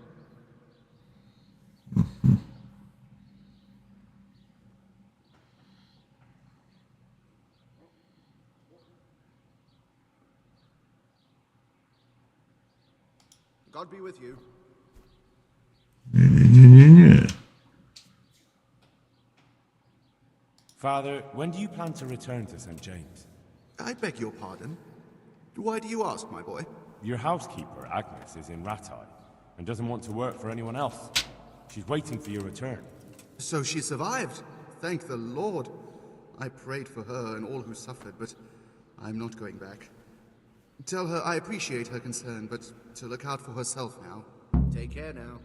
God be with you. Nie. Father, when do you plan to return to St. James? I beg your pardon. Why do you ask, my boy? Your housekeeper, Agnes, is in Rattay and doesn't want to work for anyone else. She's waiting for your return. So she survived. Thank the Lord. I prayed for her and all who suffered, but I'm not going back. Tell her I appreciate her concern, but to look out for herself now. Take care now.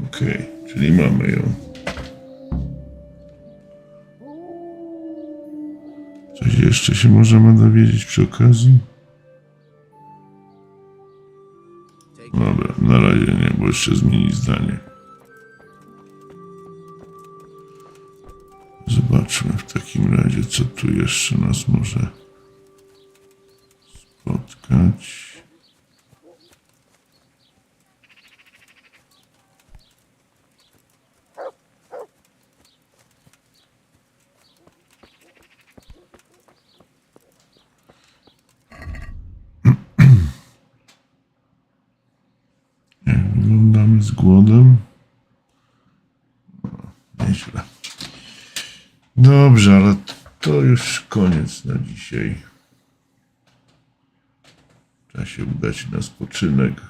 Okej, czyli mamy ją. Coś jeszcze się możemy dowiedzieć przy okazji? Dobra, na razie nie, bo jeszcze zmieni zdanie. Zobaczmy w takim razie, co tu jeszcze nas może spotkać. Jak wyglądamy z głodem? Nieźle. Dobrze, ale to już koniec na dzisiaj. Trzeba się udać na spoczynek,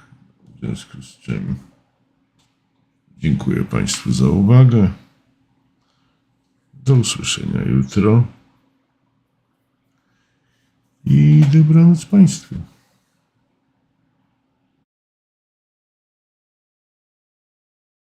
w związku z czym dziękuję Państwu za uwagę. Do usłyszenia jutro i dobranoc Państwu.